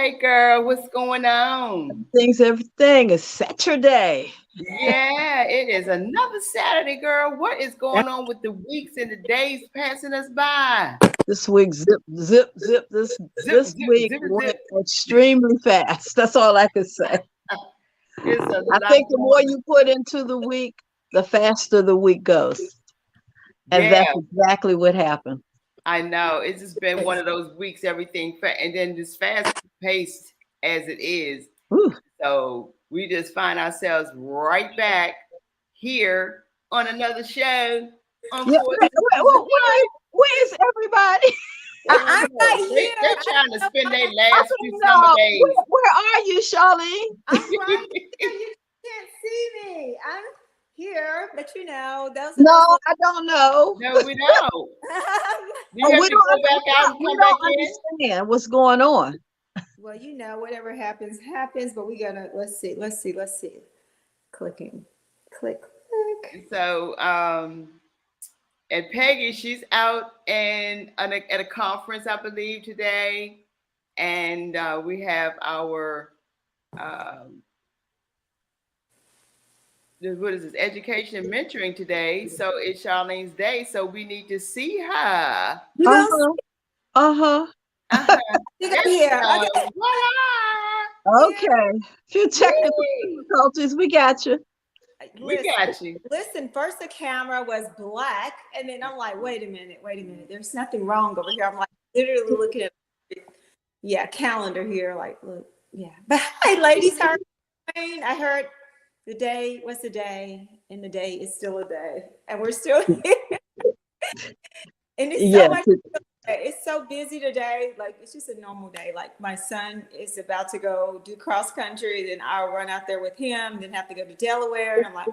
Hey girl, what's going on? Everything is Saturday. Yeah, it is another Saturday, girl. What is going on with the weeks and the days passing us by? This week, zip, zip, zip. This Zip, this zip, week zip, went zip. extremely fast. That's all I can say. It's a I lot think the more going. you put into the week, the faster the week goes, and Yeah, that's exactly what happened. I know. It's just been one of those weeks, everything and then just fast paced as it is. Whew. So we just find ourselves right back here on another show on Yeah. Four Sisters Well, and Life. where is everybody? They don't I'm know. right They here. trying to spend their I last few don't summer know. days. Where are you, Charlene? I'm right here. You can't see me. I'm here, but those of No, us. I don't know. No, we don't. Do you Oh, have we to go don't. back out and We come back don't in? understand what's going on. well, whatever happens, happens. But we gotta let's see. Clicking, click, click. So, and Peggy, she's out and at a conference, I believe, today, and we have our um, what is this education and mentoring today. So it's Charlene's day, so we need to see her. You Uh gonna huh. Uh huh. Uh-huh. see There me she here? goes. Okay. Voila! Okay. Few technical Yay! difficulties. We got you. We Listen, got you. listen. First, the camera was black, and then I'm like, wait a minute. There's nothing wrong over here. I'm like literally looking at calendar here. Like, look, yeah. But hi, ladies. How are you doing? I heard the day was the day, and the day is still a day, and we're still here. And it's so Yes. much. It's so busy today. Like it's just a normal day. Like my son is about to go do cross country, then I'll run out there with him. Then have to go to Delaware, and I'm like,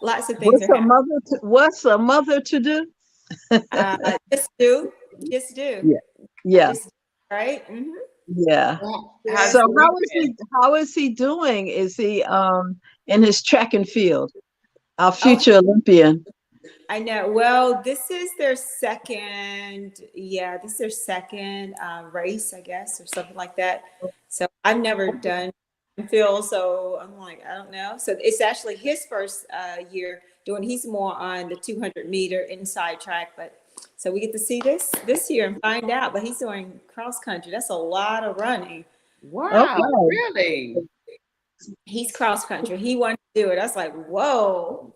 lots of things What's are a happening. mother to What's a mother to do? Just do, Yeah. Yeah. just right. Yeah. How's So the week how is been? he doing? Is he in his track and field? Our Oh, future Olympian. I know. Well, this is their second. Yeah, this is their second race, I guess, or something like that. So I've never done field, so I'm like, I don't know. So it's actually his first year doing. He's more on the 200-meter inside track, but so we get to see this year and find out. But he's doing cross country. That's a lot of running. Wow, Okay. really? He's cross country. He wanted to do it. I was like, whoa.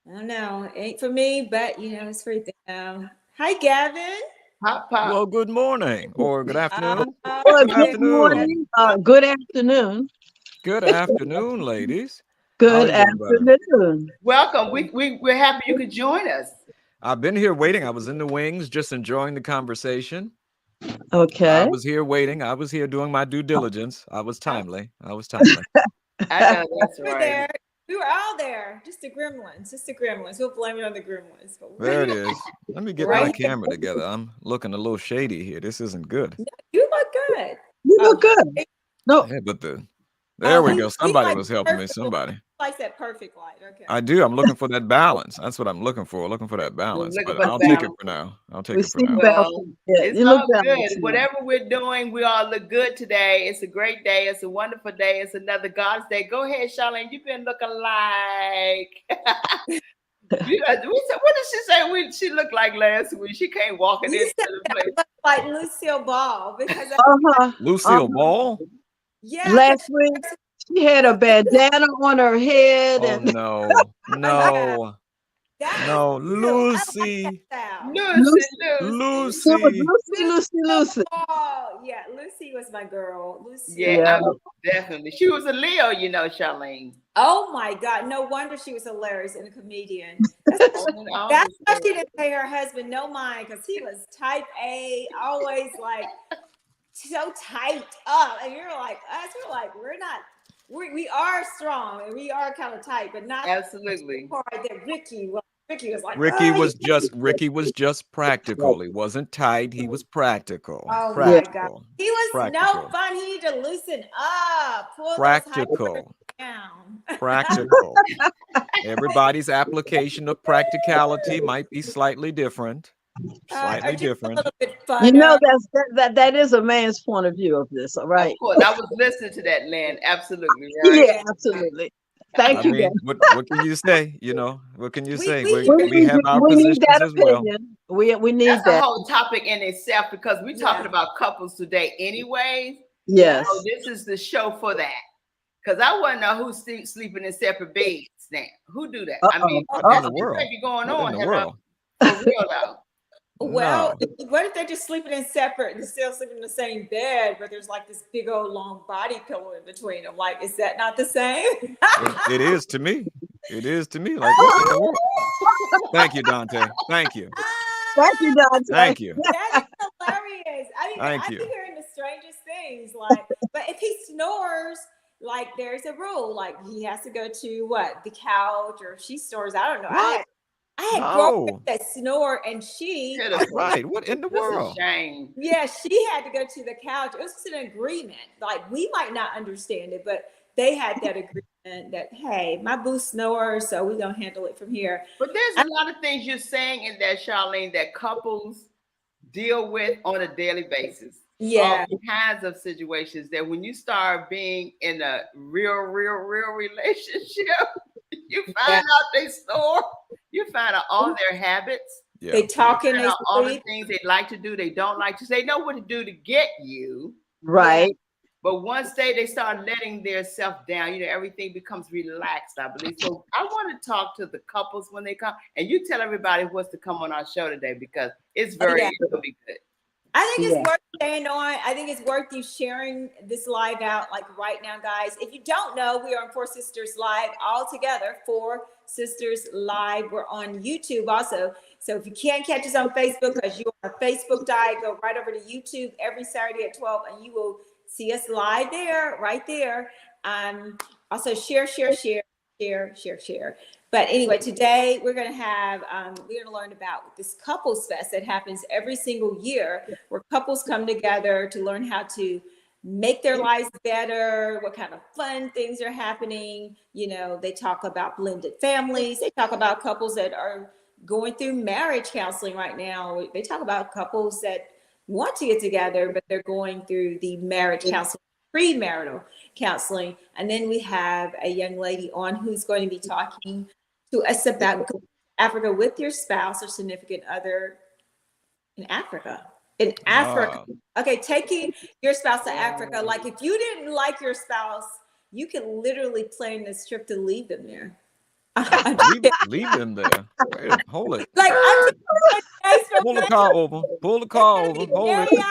I don't know. It ain't for me, but it's for them. Hi, Gavin. Pop, pop. Well, good morning or good afternoon. Well, Good good afternoon. morning. Good afternoon. Good afternoon, ladies. How are Good you doing, brother? afternoon. Welcome. We're happy you could join us. I've been here waiting. I was in the wings, just enjoying the conversation. I Okay. was here waiting. I was here doing my due diligence. I was timely. I was timely. I know that's We were right. there. We were all there. Just the gremlins. Just the gremlins. We'll blame it on the gremlins. But There it is. Let me get my right. camera together. I'm looking a little shady here. This isn't good. You look good. You Oh, look good. No, Yeah, but there we go. he Somebody likes was helping me. perfect Somebody. light. He likes that perfect light. Okay. I do. I'm looking for that balance. That's what I'm looking for. Looking for that balance. Looking But for the I'll take it balance. for now. I'll take we it for see now. balance. Well, Yeah, it's you look all balanced good. now. Whatever we're doing, we all look good today. It's a great day. It's a wonderful day. It's another God's day. Go ahead, Charlene. You've been looking like. What did she say? She looked like last week. She came walking You into said the I place. look like Lucille Ball because Uh-huh. Lucille Ball? yeah, Last week she had a bandana on her head Oh and no. yeah, No. that is No. cute. I like Lucy. that style. Lucy, Lucy, Lucy. Lucy. Oh, yeah, Lucy was my girl. Lucy. Yeah, Yeah. definitely. She was a Leo, Charlene. Oh my God! No wonder she was hilarious and a comedian. That's why she didn't pay her husband no mind because he was type A, always like so tight up, and you're like us. We're like we're not. We are strong and we are kind of tight, but not Absolutely. part that Ricky was. Ricky was like, Ricky was just practical. He wasn't tight. He was practical. oh my God, Practical. he was no Practical. fun. He needed to loosen up, pull those high Practical. down. Practical. Everybody's application of practicality might be slightly different. Slightly just different. a little bit You know, funner. that is a man's point of view of this. All right. Of course, I was listening to that, Lynn. Absolutely, right? Yeah, absolutely. Thank I you, mean, Dan. what can you say? You know, what can you say? we We have our We need positions that as well. opinion. We need That's a that. whole topic in itself because we're talking Yeah. about couples today, anyways. Yes. So this is the show for that. Because I want to know who's sleeping in separate beds now. Who do that? I mean, What in that's the world? maybe going What on. in the Hello? world? For real though. Well, No. what if they're just sleeping in separate and still sleeping in the same bed, but there's like this big old long body pillow in between them? Like, is that not the same? It is to me. It is to me. Like, what in the world? Thank you, Dante. Thank you. Thank you, Dante. Thank you. That is hilarious. I mean, Thank I've you. been hearing the strangest things. Like, but if he snores, like there's a rule, like he has to go to what, the couch, or if she snores, I don't know. What? I had No. girlfriends that snore, and she, Right. What in the That's a world? shame. yeah, she had to go to the couch. It was just an agreement. Like we might not understand it, but they had that agreement that, hey, my boo snores, so we're gonna handle it from here. But there's a lot of things you're saying in that, Charlene, that couples deal with on a daily basis. Yeah. All kinds of situations that when you start being in a real relationship, you find out they snore. You find out all their habits. Yeah. They talking, Find they out all the sleep. things they like to do, they don't like to. They know what to do to get you. Right. But once they start letting their self down, you know, everything becomes relaxed, I believe. So I want to talk to the couples when they come, and you tell everybody what's to come on our show today because it's it's gonna be good. I think it's worth staying on. I think it's worth you sharing this live out like right now, guys. If you don't know, we are on Four Sisters Live all together. Four Sisters Live. We're on YouTube also. So if you can't catch us on Facebook because you're on a Facebook diet, go right over to YouTube every Saturday at 12 and you will see us live there, right there. Also share. But anyway, today we're going to have, we're going to learn about this couples fest that happens every single year where couples come together to learn how to make their lives better, what kind of fun things are happening. You know, they talk about blended families. They talk about couples that are going through marriage counseling right now. They talk about couples that want to get together, but they're going through the marriage counseling, premarital counseling. And then we have a young lady on who's going to be talking to us about going to Africa with your spouse or significant other in Africa. Okay, taking your spouse to Africa. Like if you didn't like your spouse, you can literally plan this trip to leave them there. Leave them there. Wait, hold it. Like I'm Pull the car over. Pull the car over. Hold it.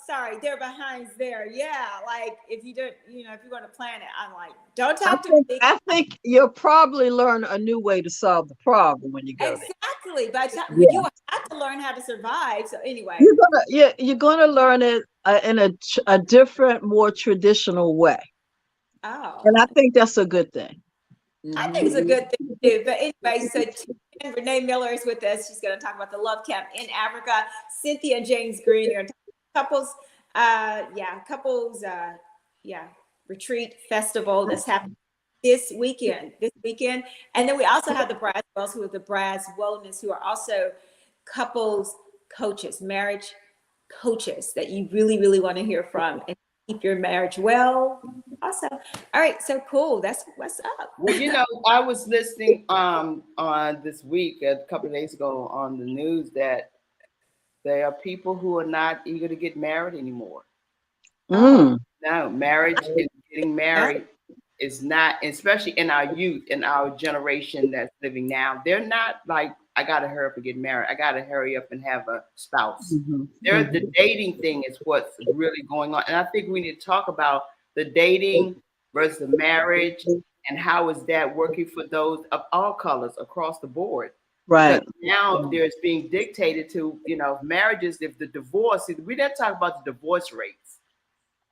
Sorry, they're behind there. Yeah, like if you don't, you know, if you want to plan it, I'm like, don't talk to me. I think you'll probably learn a new way to solve the problem when you go Exactly, but you have to learn how to survive. So anyway, you're gonna learn it in a different, more traditional way. Oh, and I think that's a good thing. I think it's a good thing to do. But anyway, so Renee Miller is with us. She's going to talk about the Love Camp in Africa. Cynthia and James Green are couples. Couples. Retreat festival that's happening this weekend. And then we also have the Braswells, who are the Bras Wellness, who are also couples coaches, marriage coaches that you really, really want to hear from and keep your marriage well. Also, all right, so cool. That's what's up. Well, you know, I was listening on this week, a couple of days ago, on the news that there are people who are not eager to get married anymore. No, marriage is getting married is not, especially in our youth, in our generation that's living now. They're not like, I gotta hurry up and get married. I gotta hurry up and have a spouse. The dating thing is what's really going on, and I think we need to talk about the dating versus the marriage and how is that working for those of all colors across the board. Right. Because now there's being dictated to, you know, marriages, if the divorce, we didn't talk about the divorce rates.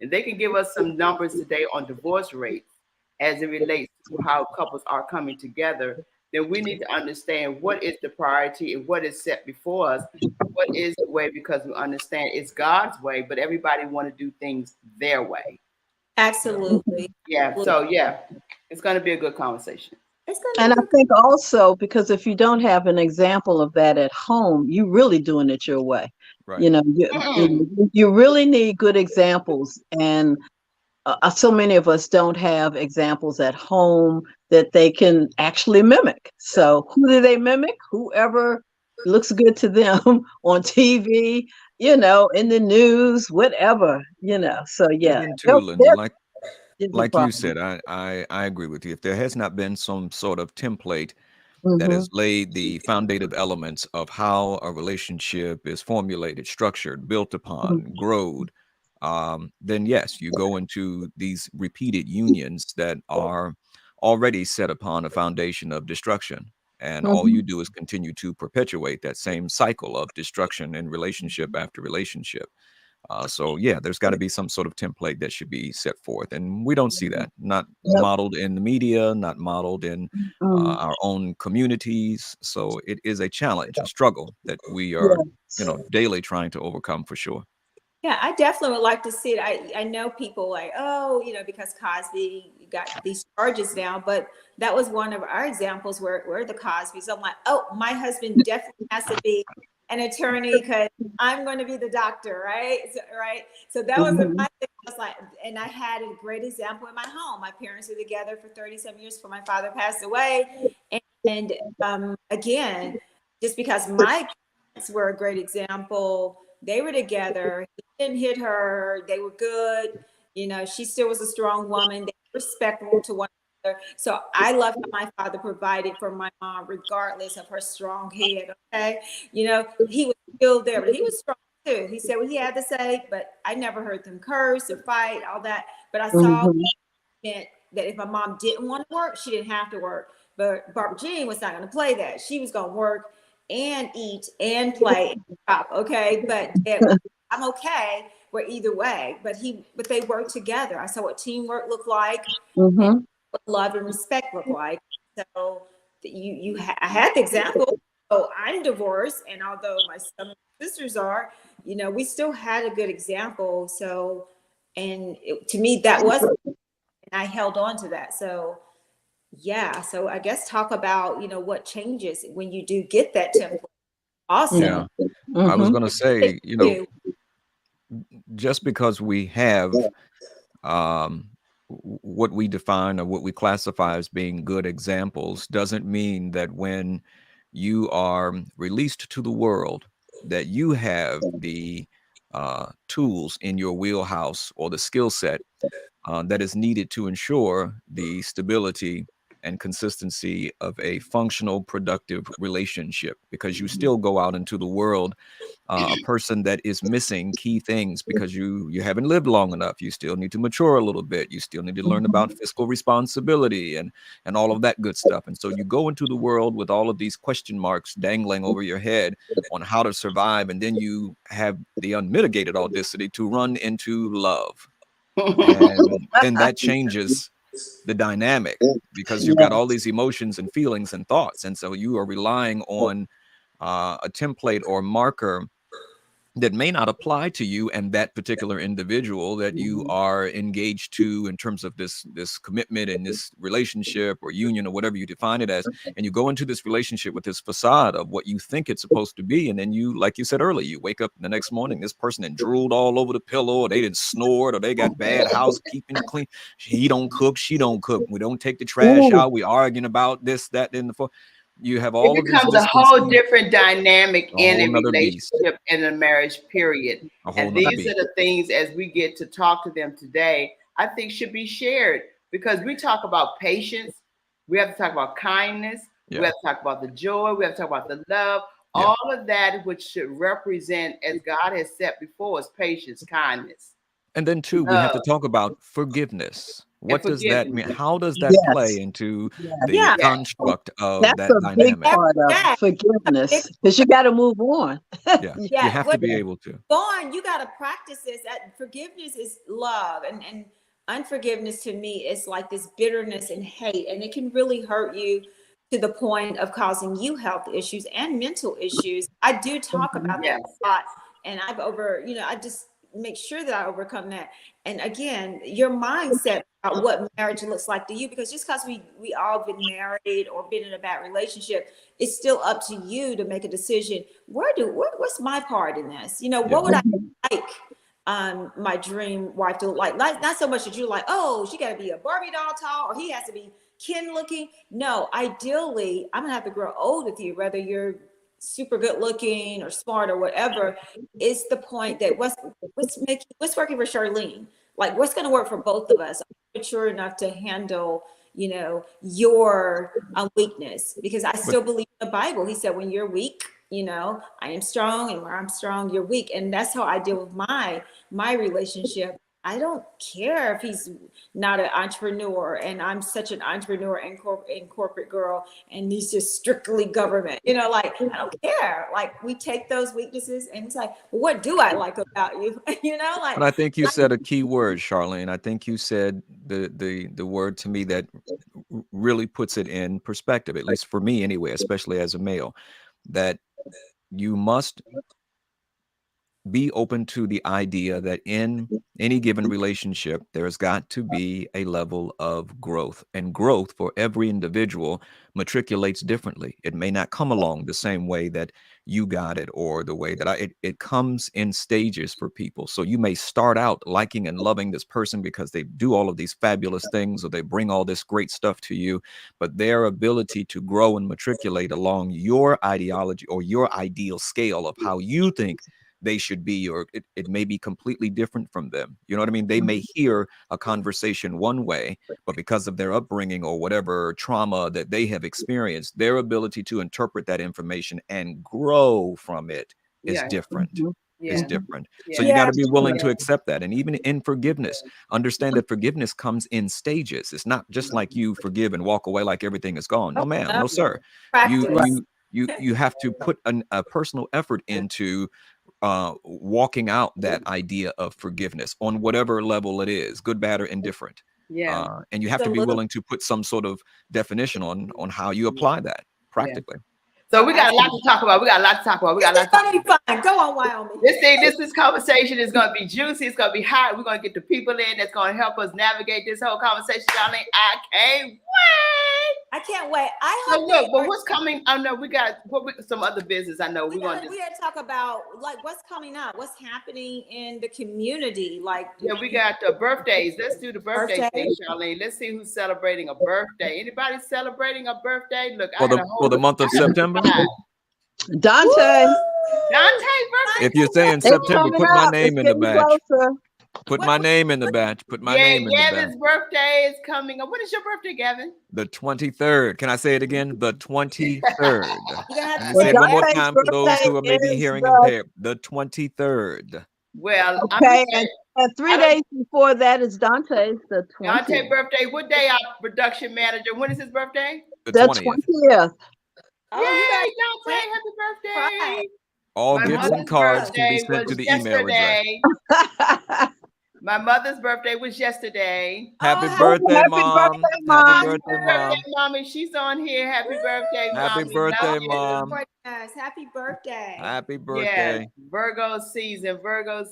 And they can give us some numbers today on divorce rates as it relates to how couples are coming together. Then we need to understand what is the priority and what is set before us. What is the way? Because we understand it's God's way, but everybody want to do things their way. Absolutely. Yeah. So yeah, it's going to be a good conversation. And I think also because if you don't have an example of that at home, you really doing it your way. Right. You know, you really need good examples, and so many of us don't have examples at home that they can actually mimic. So who do they mimic? Whoever looks good to them on TV, you know, in the news, whatever, you know. So yeah, And then too, Linda, is a like you problem. said, I agree with you. If there has not been some sort of template that Mhm. has laid the foundative elements of how a relationship is formulated, structured, built upon, growed, then yes, you go into these repeated unions that are already set upon a foundation of destruction. And all you Mhm. do is continue to perpetuate that same cycle of destruction in relationship after relationship. So yeah, there's got to be some sort of template that should be set forth, and we don't see that. Not Yep. modeled in the media, not modeled in Mm. our own communities. So it is a challenge, a struggle that we are, Yes. daily trying to overcome for sure. Yeah, I definitely would like to see it. I know people like, oh, because Cosby got these charges now, but that was one of our examples where the Cosbys. I'm like, oh, my husband definitely has to be an attorney because I'm going to be the doctor, right? So that was Mhm. my thing. I was like, and I had a great example in my home. My parents were together for 37 years before my father passed away, and again, just because my parents were a great example, they were together. Didn't hit her. They were good. She still was a strong woman. They were respectful to one another. So I love how my father provided for my mom, regardless of her strong head. Okay. He was still there, but he was strong too. He said what he had to say, but I never heard them curse or fight, all that. But I saw Mhm. meant that if my mom didn't want to work, she didn't have to work. But Barbara Jean was not going to play that. She was going to work and eat and play and shop. Okay. But I'm okay. We're either way, but they work together. I saw what teamwork looked like and Mhm. what love and respect look like. So I had the example. Oh, I'm divorced, and although my some of my sisters are, we still had a good example. So, and to me, that was, and I held on to that. So, yeah. So I guess talk about what changes when you do get that template. Also, Yeah, I was Mhm. going to say, just because we have um, what we define or what we classify as being good examples doesn't mean that when you are released to the world that you have the tools in your wheelhouse or the skill set that is needed to ensure the stability and consistency of a functional, productive relationship, because you still go out into the world a person that is missing key things because you haven't lived long enough. You still need to mature a little bit. You still need to learn about fiscal responsibility and all of that good stuff. And so you go into the world with all of these question marks dangling over your head on how to survive, and then you have the unmitigated audacity to run into love. And that changes the dynamic because you've got all these emotions and feelings and thoughts. And so you are relying on a template or marker that may not apply to you and that particular individual that you are engaged to in terms of this commitment and this relationship or union or whatever you define it as. And you go into this relationship with this facade of what you think it's supposed to be, and then you, like you said earlier, you wake up the next morning, this person had drooled all over the pillow, or they didn't snored, or they got bad housekeeping, clean, he don't cook, she don't cook, we don't take the trash Ooh. out, we arguing about this, that, and the fourth. You have It all of these becomes a whole misconceived, different dynamic a in whole a nother beast, relationship and a marriage period. a whole And nother these are beast. the things, as we get to talk to them today, I think should be shared, because we talk about patience, we have to talk about kindness, we Yeah. have to talk about the joy, we have to talk about the love, Yeah. all of that which should represent, as God has set before us, patience, kindness, And then too, we have to love, talk about forgiveness. and What does that mean? forgiveness. How does that play Yes. into Yes. the yeah. Yeah. construct of That's that a big dynamic? part of Yeah. forgiveness because you got to move on. Yeah. You Yeah. have to What be able to. Born, you got to practice this. That forgiveness is love, and unforgiveness to me is like this bitterness and hate, and it can really hurt you to the point of causing you health issues and mental issues. I do talk Mhm. about that Yes. a lot, and I just make sure that I overcome that. And again, your mindset about what marriage looks like to you, because just because we all been married or been in a bad relationship, it's still up to you to make a decision. What's my part in this? You know, what would I like my dream wife to look like? Not so much that you're like, oh, she got to be a Barbie doll tall, or he has to be Ken looking. No, ideally, I'm gonna have to grow old with you, whether you're super good looking or smart or whatever. Is the point that what's working for Charlene? Like, what's going to work for both of us? I'm mature enough to handle, you know, your weakness, because I still believe in the Bible. He said, when you're weak, you know, I am strong, and where I'm strong, you're weak. And that's how I deal with my relationship. I don't care if he's not an entrepreneur, and I'm such an entrepreneur and corporate girl, and he's just strictly government. You know, like, I don't care. Like, we take those weaknesses and it's like, well, what do I like about you? You know, like. But I think you said a key word, Charlene. I think you said the word to me that really puts it in perspective, at least for me anyway, especially as a male, that you must be open to the idea that in any given relationship, there's got to be a level of growth, and growth for every individual matriculates differently. It may not come along the same way that you got it, or the way that it comes in stages for people. So you may start out liking and loving this person because they do all of these fabulous things, or they bring all this great stuff to you, but their ability to grow and matriculate along your ideology or your ideal scale of how you think they should be, or it may be completely different from them. You know what I mean? They may hear a conversation one way, but because of their upbringing or whatever trauma that they have experienced, their ability to interpret that information and grow from it is different. Is different. So you got to be willing to accept that. And even in forgiveness, understand that forgiveness comes in stages. It's not just like you forgive and walk away like everything is gone. No, ma'am. No, sir. You have to put a personal effort into walking out that idea of forgiveness on whatever level it is, good, bad, or indifferent. And you have to be willing to put some sort of definition on how you apply that practically. So we got a lot to talk about. We got a lot to talk about. It's gonna be fun. Go on, Wyoming. This conversation is going to be juicy. It's going to be hot. We're going to get the people in that's going to help us navigate this whole conversation. Charlene, I can't wait. I can't wait. But what's coming? I know we got some other business. I know we got to talk about, like, what's coming up, what's happening in the community. Like, we got the birthdays. Let's do the birthday thing, Charlene. Let's see who's celebrating a birthday. Anybody celebrating a birthday? Look, for the month of September. Dante birthday. If you're saying September, put my name in the batch. Put my name in the batch. Put my name in the batch. Gavin's birthday is coming up. When is your birthday, Gavin? The 23rd. Can I say it again? The 23rd. And say it one more time for those who are maybe hearing impaired. The 23rd. Well, okay, and 3 days before that is Dante's. The 20th. Dante's birthday. What day? Our production manager. When is his birthday? The 20th. Yay, Dante! Happy birthday! All gifts and cards can be sent to the email address. My mother's birthday was yesterday. Happy birthday, Mom. Happy birthday, Mom. Mommy. She's on here. Happy birthday, Mom. Happy birthday, Mom. Happy birthday. Happy birthday. Yes. Virgo season. Virgo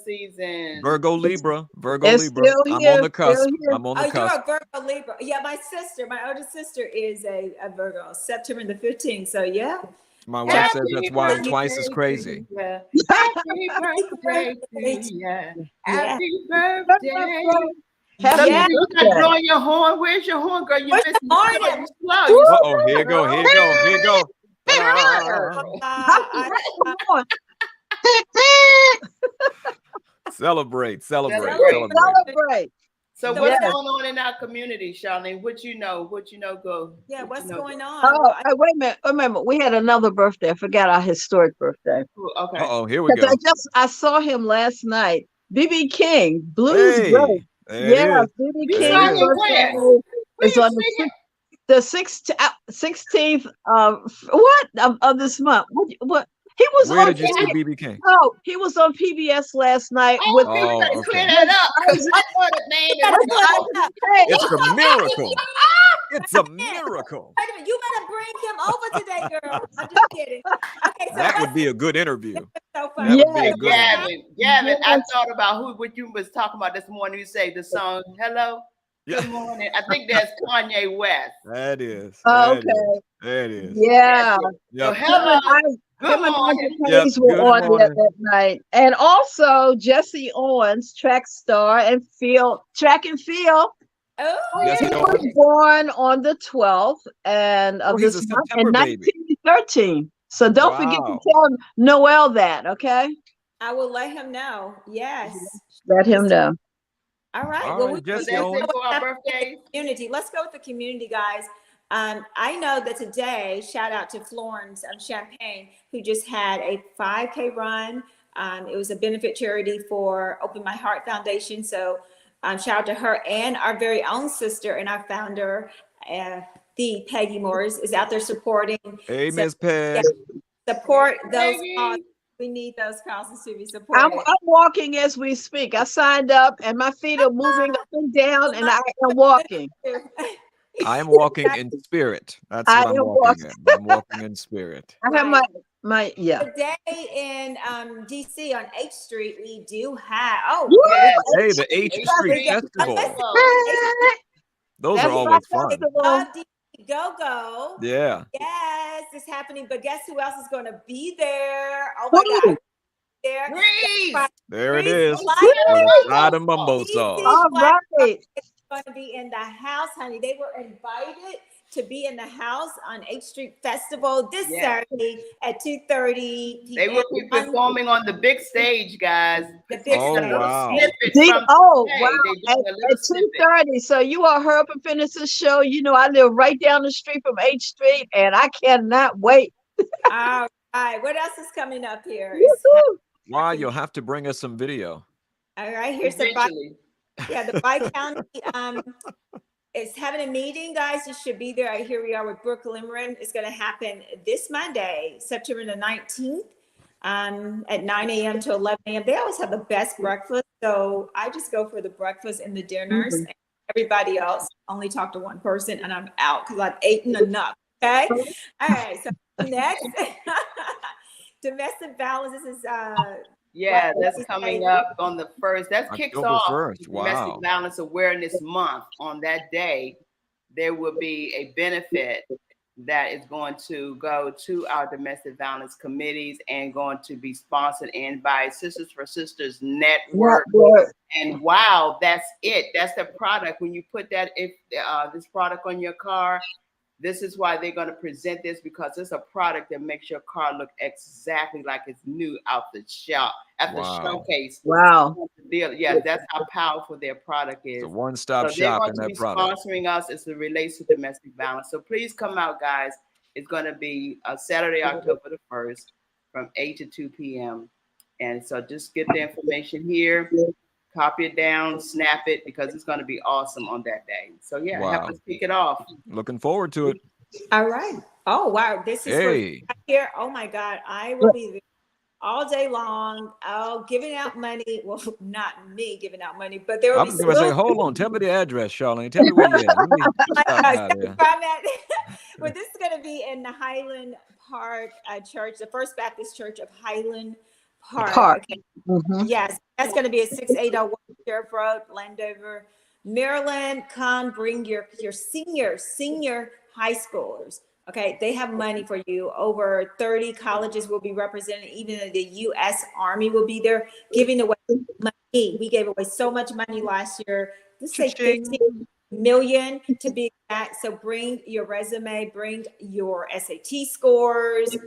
Libra. It's Libra. I'm on the cusp. I'm on the cusp. You're a Virgo Libra. Yeah, my oldest sister is a Virgo, September the 15th. So yeah. My wife says that's why I'm twice as crazy. Yeah. Happy birthday to you. Happy birthday. You're not blowing your horn. Where's your horn, girl? You're missing the Uh-oh, here you go. Celebrate. So what's going on in our community, Charlene? What you know, go. Yeah, what's going on? Oh, wait a minute. We had another birthday. I forgot our historic birthday. Okay. Uh-oh, here we go. I saw him last night. BB King, Blues Brothers. Yeah, BB King's birthday is on the 16th of this month. What? He was Where on did you see BB King? Oh, he was on PBS last night. Clear that up. It's a miracle. It's a miracle. Wait a minute, you better bring him over today, girl. I'm just kidding. Okay, so that would be a good interview. So funny. Gavin, I thought about what you was talking about this morning. You say the song "Hello." Yeah. Good morning. I think that's Kanye West. That is. Oh, That okay. is. That is. Yeah. So Yep. hello. Good Him and morning. Isaac Yep. Hayes were Good on there morning. that night. And also Jesse Owens, track star and track and field. Oh, Jesse He Owens. was born on the 12th and of he's a this month in September baby. 1913. So don't forget to Wow. tell Noel that, okay? I will let him know. Yes. Let him know. All right. All Well, right, we So Jesse that's Owens. it for our birthdays. community. Let's go with the community, guys. I know that today, shout out to Florence Champagne, who just had a 5K run. It was a benefit charity for Open My Heart Foundation. So shout out to her, and our very own sister and our founder, the Peggy Morris, is out there supporting. Hey, So, Miss Peg. support those Peggy. causes. We need those causes to be I'm supported. walking as we speak. I signed up and my feet are moving up and down and I am walking. I am walking in spirit. That's I what I'm am walking in. I'm walking in spirit. I have my yeah. Today in DC on H Street, we do have Yes. Hey, the H H Street Street Festival. Festival. Those are That's always my fun. festival. Love DC Go. Yeah. Yes, it's happening. But guess who else is going to be there? Oh my Who? God. There. Grease. There it Grease is. Light. Side of mumbo sauce. DC All right. is going to be in the house, honey. They were invited to be in the house on H Street Festival this Yes. Saturday at 2:30 p.m. They will be performing on the big stage, guys. The big Oh, stage. wow. Snippets from Oh today. wow! They At, doing a little at snippet. 2:30. So you are Herb and Finis's show. You know I live right down the street from H Street, and I cannot wait. All right. What else is coming up here? Woo-hoo. Wow, you'll have to bring us some video. All right. Here's the Eventually. the Bi-County is having a meeting, guys. You should be there. Here we are with Brooke Limerick. It's going to happen this Monday, September the 19th, at 9 a.m. to 11 a.m. They always have the best breakfast. So I just go for the breakfast and the dinners. Mhm. And everybody else, only talk to one person, and I'm out because I've eaten enough. Okay. All right. So next, domestic violence. This is Yeah, Right. that's coming up on the 1st. That kicks October off 1st. Domestic Wow. Violence Awareness Month. On that day, there will be a benefit that is going to go to our domestic violence committees and going to be sponsored in by Sisters for Sisters Network. And wow, that's it. That's the product. When you put that this product on your car, this is why they're going to present this, because it's a product that makes your car look exactly like it's new out the shop, at the Wow. showcase. Wow. Yeah, that's how powerful their product is. It's a one-stop So they're shop going in to that be product. sponsoring us as it relates to domestic violence. So please come out, guys. It's going to be Saturday, October the 1st from 8 to 2 p.m. And so just get the information here, copy it down, snap it, because it's going to be awesome on that day. So yeah, Wow. help us kick it off. Looking forward to it. all right. Oh wow, this is Hey. for here. Oh my God, I will be there all day long. Oh, giving out money. Well, not me giving out money, but there will I be was going to say, hold on. Tell me the address, Charlene. Tell me where you're at. Let me stop out here. Well, this is going to be in the Highland Park Church, the First Baptist Church of Highland Park. Okay. Mhm. Yes, that's going to be at 6801 Sheriff Road, Landover, Maryland. Come bring your senior high schoolers. Okay, they have money for you. Over 30 colleges will be represented. Even the U.S. Army will be there giving away money. We gave away so much money last year. Let's say Cha-ching. 15 million to be exact. So bring your resume, bring your SAT scores.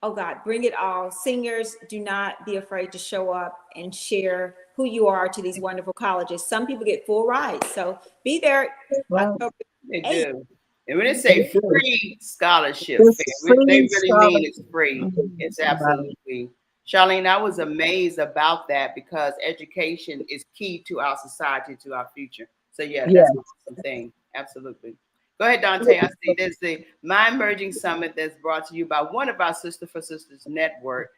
Oh God, bring it all. Seniors, do not be afraid to show up and share who you are to these wonderful colleges. Some people get full rides. So be there. Wow. October They 8th. do. And when they say free scholarship, It's fair, they free really mean it's free. Mhm. It's absolutely. Charlene, I was amazed about that, because education is key to our society, to our future. So yeah, Yeah. that's an awesome thing. Absolutely. Go ahead, Dante. I see there's the Mind Merging Summit that's brought to you by one of our Sister for Sisters network.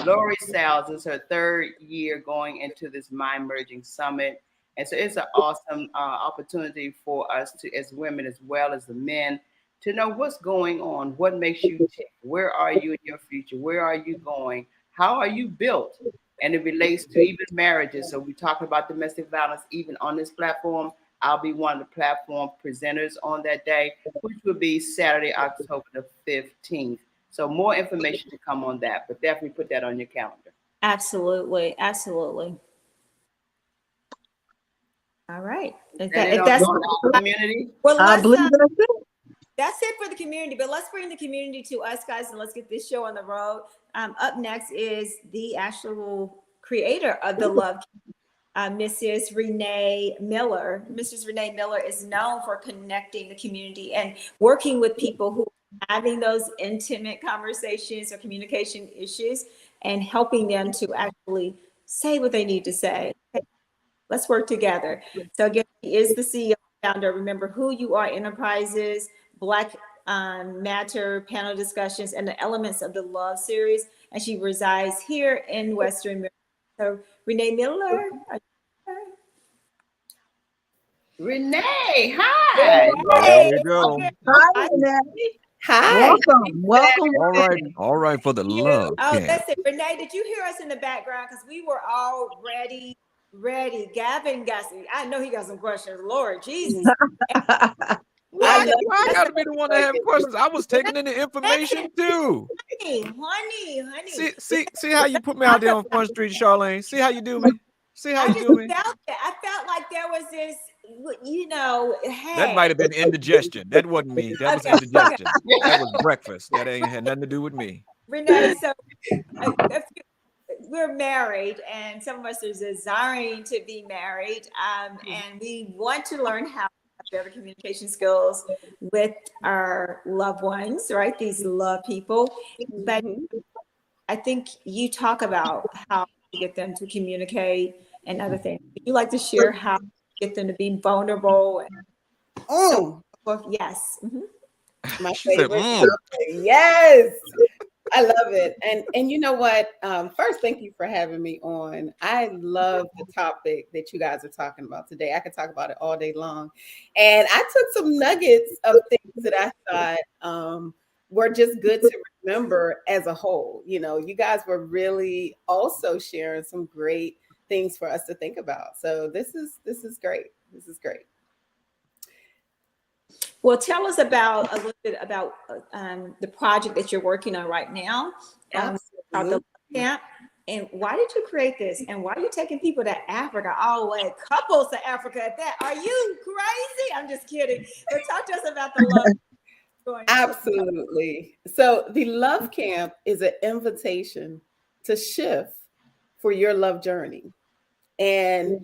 Lori Salles is her 3rd year going into this Mind Merging Summit. And so it's an awesome opportunity for us to, as women as well as the men, to know what's going on, what makes you tick, where are you in your future, where are you going, how are you built, and it relates to even marriages. So we talk about domestic violence even on this platform. I'll be one of the platform presenters on that day, which will be Saturday, October the 15th. So more information to come on that, but definitely put that on your calendar. Absolutely. Absolutely. All right. If that's the community. Well, I believe that's it. That's it for the community, but let's bring the community to us, guys, and let's get this show on the road. Up next is the actual creator of the Love, Mrs. Renee Miller. Mrs. Renee Miller is known for connecting the community and working with people who are having those intimate conversations or communication issues and helping them to actually say what they need to say. Let's work together. So again, she is the CEO founder. Remember Who You Are Enterprises, Black Matter panel discussions, and the Elements of the Love series. And she resides here in Western Maryland. So Renee Miller. Renee, hi. There you go. Hi, Renee. Hi. Welcome. All right, for the love. Oh, camp. that's it. Renee, did you hear us in the background? Because we were all ready. Gavin got some, I know he got some questions. Lord Jesus. Why I gotta be the one to have questions? I was taking in the information too. Honey. See how you put me out there on Front Street, Charlene. See how you do me. See how you do me. I felt like there was this, That might have been indigestion. That wasn't me. That was indigestion. That was breakfast. That ain't had nothing to do with me. Renee, so we're married, and some of us are desiring to be married, and we want to learn how to have better communication skills with our loved ones, right? These love people. But I think you talk about how to get them to communicate and other things. Would you like to share how to get them to be vulnerable? Yes. My She said, favorite. Yes. I love it. And you know what? First, thank you for having me on. I love the topic that you guys are talking about today. I could talk about it all day long. And I took some nuggets of things that I thought were just good to remember as a whole. You know, you guys were really also sharing some great things for us to think about. So this is great. This is great. Well, tell us about a little bit about the project that you're working on right now, called the Love Camp. And why did you create this? And why are you taking people to Africa all the way, couples to Africa at that? Are you crazy? I'm just kidding. But talk to us about the Love. Absolutely. So the Love Camp is an invitation to shift for your love journey. And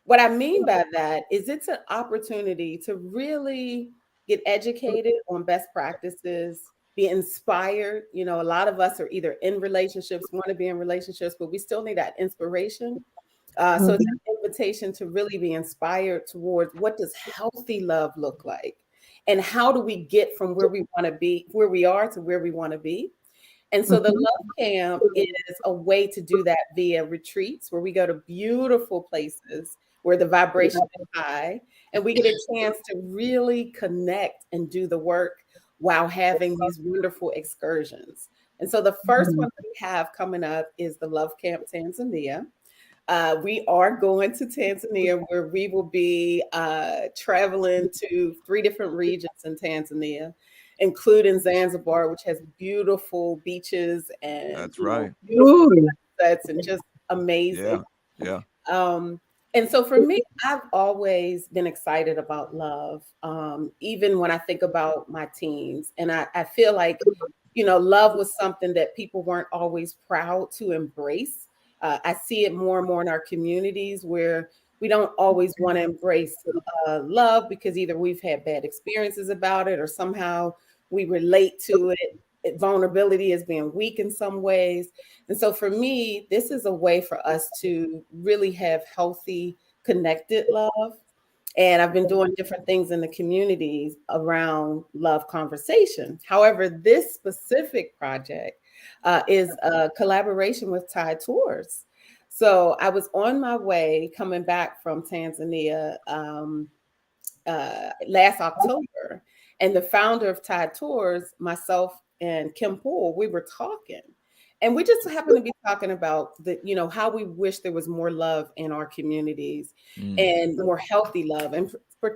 what I mean by that is it's an opportunity to really get educated on best practices, be inspired. You know, a lot of us are either in relationships, want to be in relationships, but we still need that inspiration. So it's an invitation to really be inspired towards what does healthy love look like? And how do we get from where we want to be, where we are to where we want to be? And so the Love Camp is a way to do that via retreats where we go to beautiful places where the vibration is high and we get a chance to really connect and do the work while having these wonderful excursions. And so the first one we have coming up is the Love Camp Tanzania. We are going to Tanzania where we will be traveling to 3 different regions in Tanzania, including Zanzibar, which has beautiful beaches and that's right. Sunsets and just amazing. Yeah. And so for me, I've always been excited about love, even when I think about my teens. And I feel like, you know, love was something that people weren't always proud to embrace. I see it more and more in our communities where we don't always want to embrace love because either we've had bad experiences about it or somehow we relate to it. Vulnerability as being weak in some ways. And so for me, this is a way for us to really have healthy, connected love. And I've been doing different things in the communities around love conversation. However, this specific project is a collaboration with Tide Tours. So I was on my way coming back from Tanzania last October, and the founder of Tide Tours, myself and Kim Poole, we were talking. And we just happened to be talking about how we wish there was more love in our communities and more healthy love. And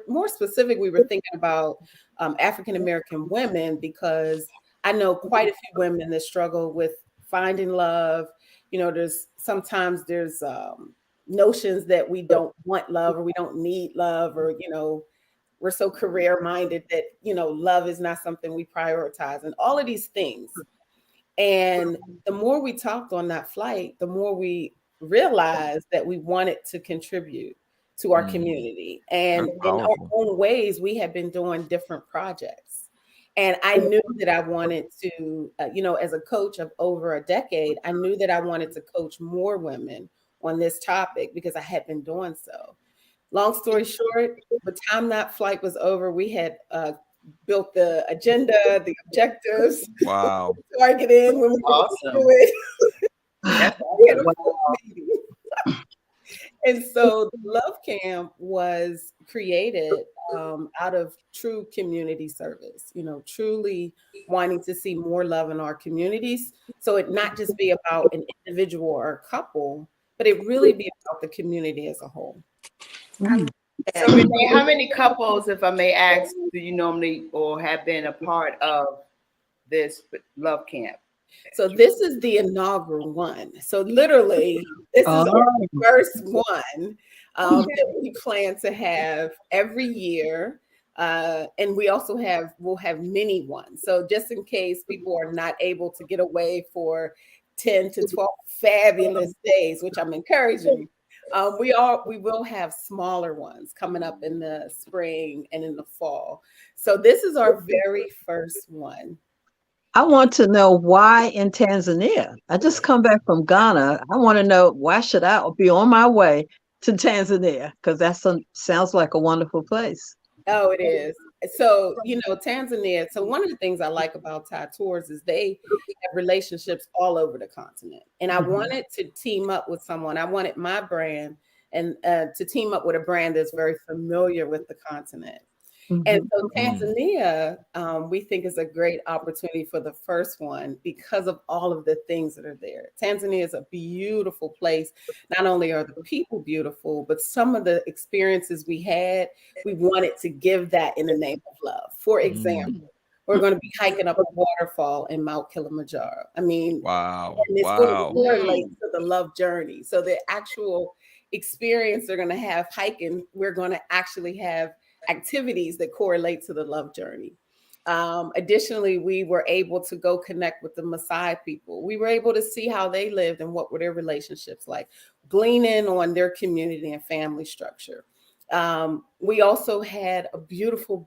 more specific, we were thinking about African American women, because I know quite a few women that struggle with finding love. You know, there's sometimes there's notions that we don't want love, or we don't need love, or, you know, we're so career minded that, you know, love is not something we prioritize, and all of these things. And the more we talked on that flight, the more we realized that we wanted to contribute to our community. And That's in our powerful. own ways, we have been doing different projects. And I knew that I wanted to, you know, as a coach of over a decade, I knew that I wanted to coach more women on this topic because I had been doing so. Long story short, by the time that flight was over, we had built the agenda, the objectives, Wow. targeted when we were Awesome. do it. That's We had a full meeting. And so the Love Camp was created out of true community service, you know, truly wanting to see more love in our communities. So it not just be about an individual or a couple, but it really be about the community as a whole. So Renee, how many couples, if I may ask, do you normally or have been a part of this love camp? So this is the inaugural one. So literally, this is our first one that we plan to have every year. And we also we'll have many ones. So just in case people are not able to get away for 10 to 12 fabulous days, which I'm encouraging, we will have smaller ones coming up in the spring and in the fall. So this is our very first one. I want to know why in Tanzania. I just come back from Ghana. I want to know, why should I be on my way to Tanzania? Because sounds like a wonderful place. Oh, it is. So, you know, Tanzania. So one of the things I like about Thai Tours is they have relationships all over the continent. And I wanted to team up with someone. I wanted my brand and to team up with a brand that's very familiar with the continent. And so Tanzania, we think is a great opportunity for the first one because of all of the things that are there. Tanzania is a beautiful place. Not only are the people beautiful, but some of the experiences we had, we wanted to give that in the name of love. For example, we're going to be hiking up a waterfall in Mount Kilimanjaro. I mean, wow. And it's going to correlate to the love journey. So the actual experience they're going to have hiking, we're going to actually have activities that correlate to the love journey. Additionally, we were able to go connect with the Maasai people. We were able to see how they lived and what were their relationships like, glean in on their community and family structure. We also had a beautiful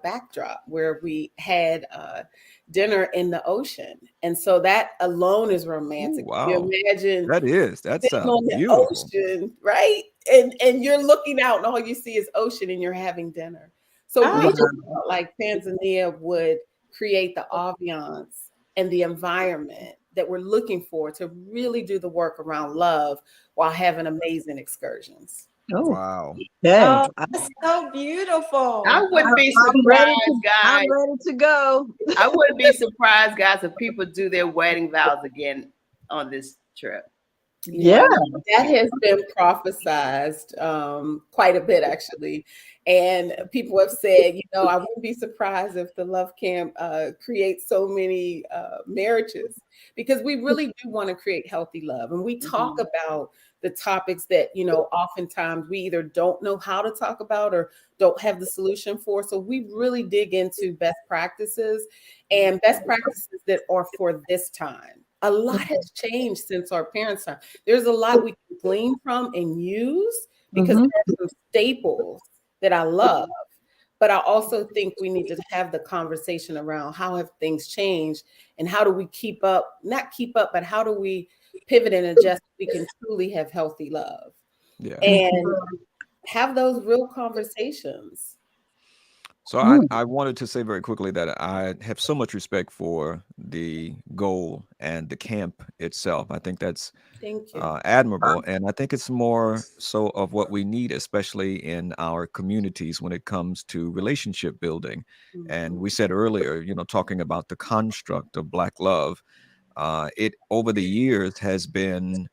backdrop where we had dinner in the ocean. And so that alone is romantic. Ooh, wow. You imagine that sounds on the beautiful. ocean, right? And you're looking out and all you see is ocean and you're having dinner. So we just felt like Tanzania would create the ambiance and the environment that we're looking for to really do the work around love while having amazing excursions. Oh, Wow. yeah. Oh, that's so beautiful. I wouldn't be surprised, guys. I'm ready to go. I wouldn't be surprised, guys, if people do their wedding vows again on this trip. Yeah. That has been prophesized quite a bit, actually. And people have said, you know, I wouldn't be surprised if the Love Camp creates so many marriages, because we really do want to create healthy love. And we talk about the topics that, you know, oftentimes we either don't know how to talk about or don't have the solution for. So we really dig into best practices and best practices that are for this time. A lot has changed since our parents' time. There's a lot we can glean from and use, because there's some staples that I love. But I also think we need to have the conversation around how have things changed and how do we keep up, not keep up, but how do we pivot and adjust so we can truly have healthy love and have those real conversations. So I wanted to say very quickly that I have so much respect for the goal and the camp itself. I think that's admirable. And I think it's more so of what we need, especially in our communities when it comes to relationship building. And we said earlier, you know, talking about the construct of Black love, it over the years has been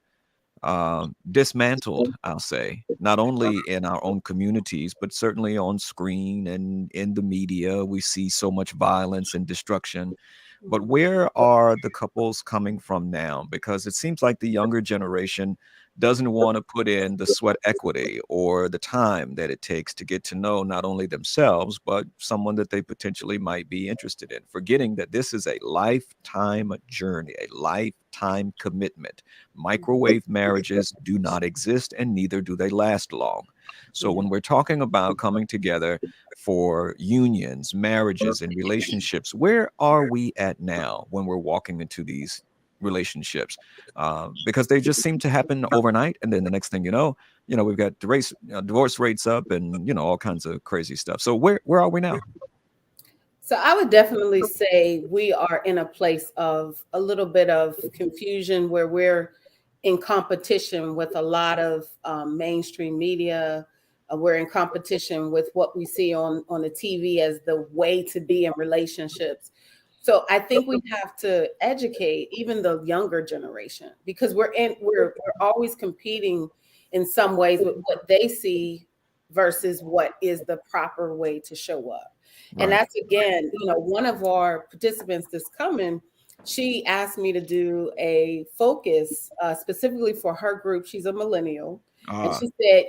dismantled, I'll say, not only in our own communities, but certainly on screen and in the media. We see so much violence and destruction. But where are the couples coming from now? Because it seems like the younger generation doesn't want to put in the sweat equity or the time that it takes to get to know not only themselves, but someone that they potentially might be interested in, forgetting that this is a lifetime journey, a lifetime commitment. Microwave marriages do not exist, and neither do they last long. So when we're talking about coming together for unions, marriages, and relationships, where are we at now when we're walking into these relationships? Because they just seem to happen overnight, and then the next thing we've got divorce rates up, and all kinds of crazy stuff. So where are we now? So I would definitely say we are in a place of a little bit of confusion where we're in competition with a lot of mainstream media. We're in competition with what we see on the TV as the way to be in relationships. So I think we have to educate even the younger generation, because we're always competing in some ways with what they see versus what is the proper way to show up. And Right. that's, again, one of our participants that's coming, she asked me to do a focus specifically for her group. She's a millennial. And she said,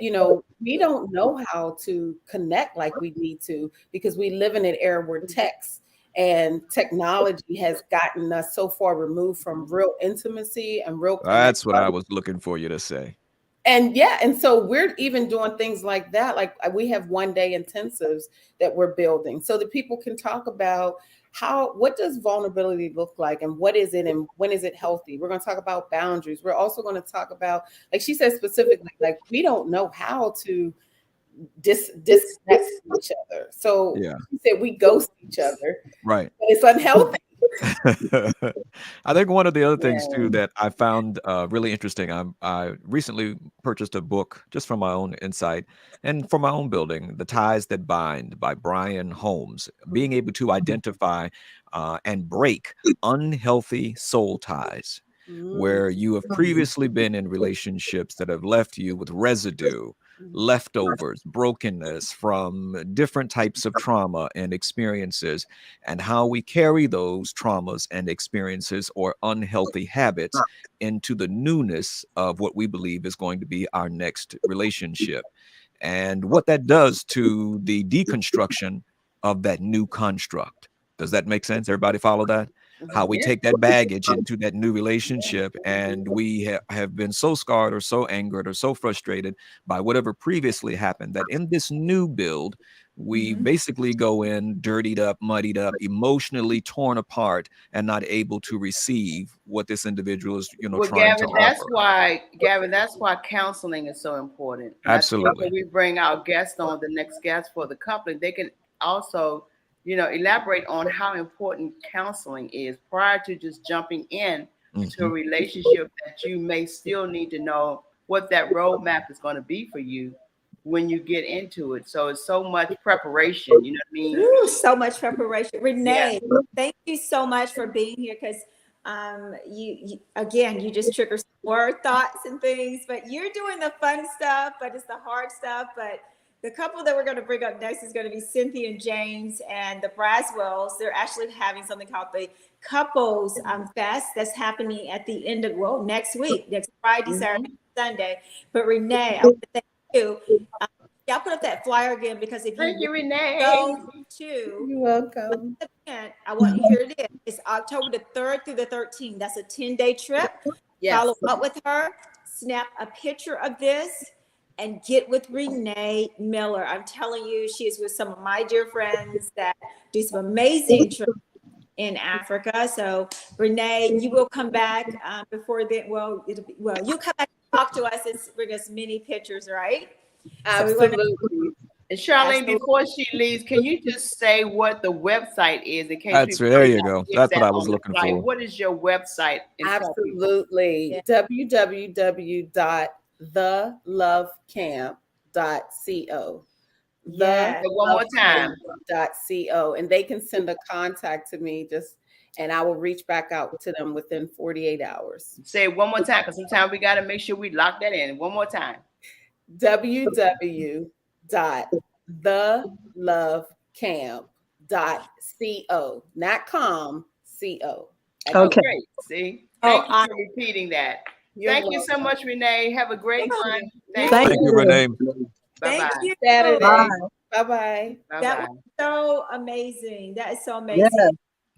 we don't know how to connect like we need to, because we live in an era where text and technology has gotten us so far removed from real intimacy and real connection. That's what I was looking for you to say. And so we're even doing things like that. Like we have 1-day intensives that we're building so that people can talk about what does vulnerability look like, and what is it, and when is it healthy. We're going to talk about boundaries. We're also going to talk about, like she said specifically, like we don't know how to disconnect from each other. So Yeah. she said we ghost each other. Right. But it's unhealthy. I think one of the other things too that I found really interesting, I recently purchased a book just from my own insight and for my own building, The Ties That Bind by Brian Holmes, being able to identify and break unhealthy soul ties, where you have previously been in relationships that have left you with residue, leftovers, brokenness from different types of trauma and experiences, and how we carry those traumas and experiences or unhealthy habits into the newness of what we believe is going to be our next relationship, and what that does to the deconstruction of that new construct. Does that make sense? Everybody follow that? How we take that baggage into that new relationship, and we have been so scarred or so angered or so frustrated by whatever previously happened that in this new build, we basically go in dirtied up, muddied up, emotionally torn apart, and not able to receive what this individual is, trying Gavin, to that's offer. why counseling is so important. Absolutely. When we bring our guests on, the next guest for the company, they can also elaborate on how important counseling is prior to just jumping into a relationship that you may still need to know what that roadmap is going to be for you when you get into it. So it's so much preparation, you know what I mean? Ooh, so much preparation. Renee, thank you so much for being here, because you just trigger more thoughts and things, but you're doing the fun stuff, but it's the hard stuff. But the couple that we're going to bring up next is going to be Cynthia and James and the Braswells. They're actually having something called the Couples Fest that's happening at the end of, next week, next Friday, Saturday, Sunday. But Renee, I want to thank you. I'll put up that flyer again, because if Thank you, Renee. go to, You're welcome. I want you, here it is. It's October the 3rd through the 13th. That's a 10-day trip. Yes. Follow up with her, snap a picture of this, and get with Renee Miller. I'm telling you, she is with some of my dear friends that do some amazing trips in Africa. So Renee, you will come back before then. You'll come back and talk to us and bring us many pictures, right? Absolutely. And Charlene, before she leaves, can you just say what the website is in case That's people there you go. That's what I was on the looking flight? for. What is your website? Absolutely. www.thelovecamp.co. Yeah. One more time. .co, and they can send a contact to me. and I will reach back out to them within 48 hours. Say it one more time, because sometimes we got to make sure we lock that in. One more time. www.thelovecamp.co, not com, co. Okay. Great. See? Thank you for repeating that. Thank you so much, Renee. Have a great one. Thank Thank you, Renee. Bye-bye. Thank you. Saturday. Bye. Bye-bye. That Bye-bye. was so amazing. That is so amazing. Yeah.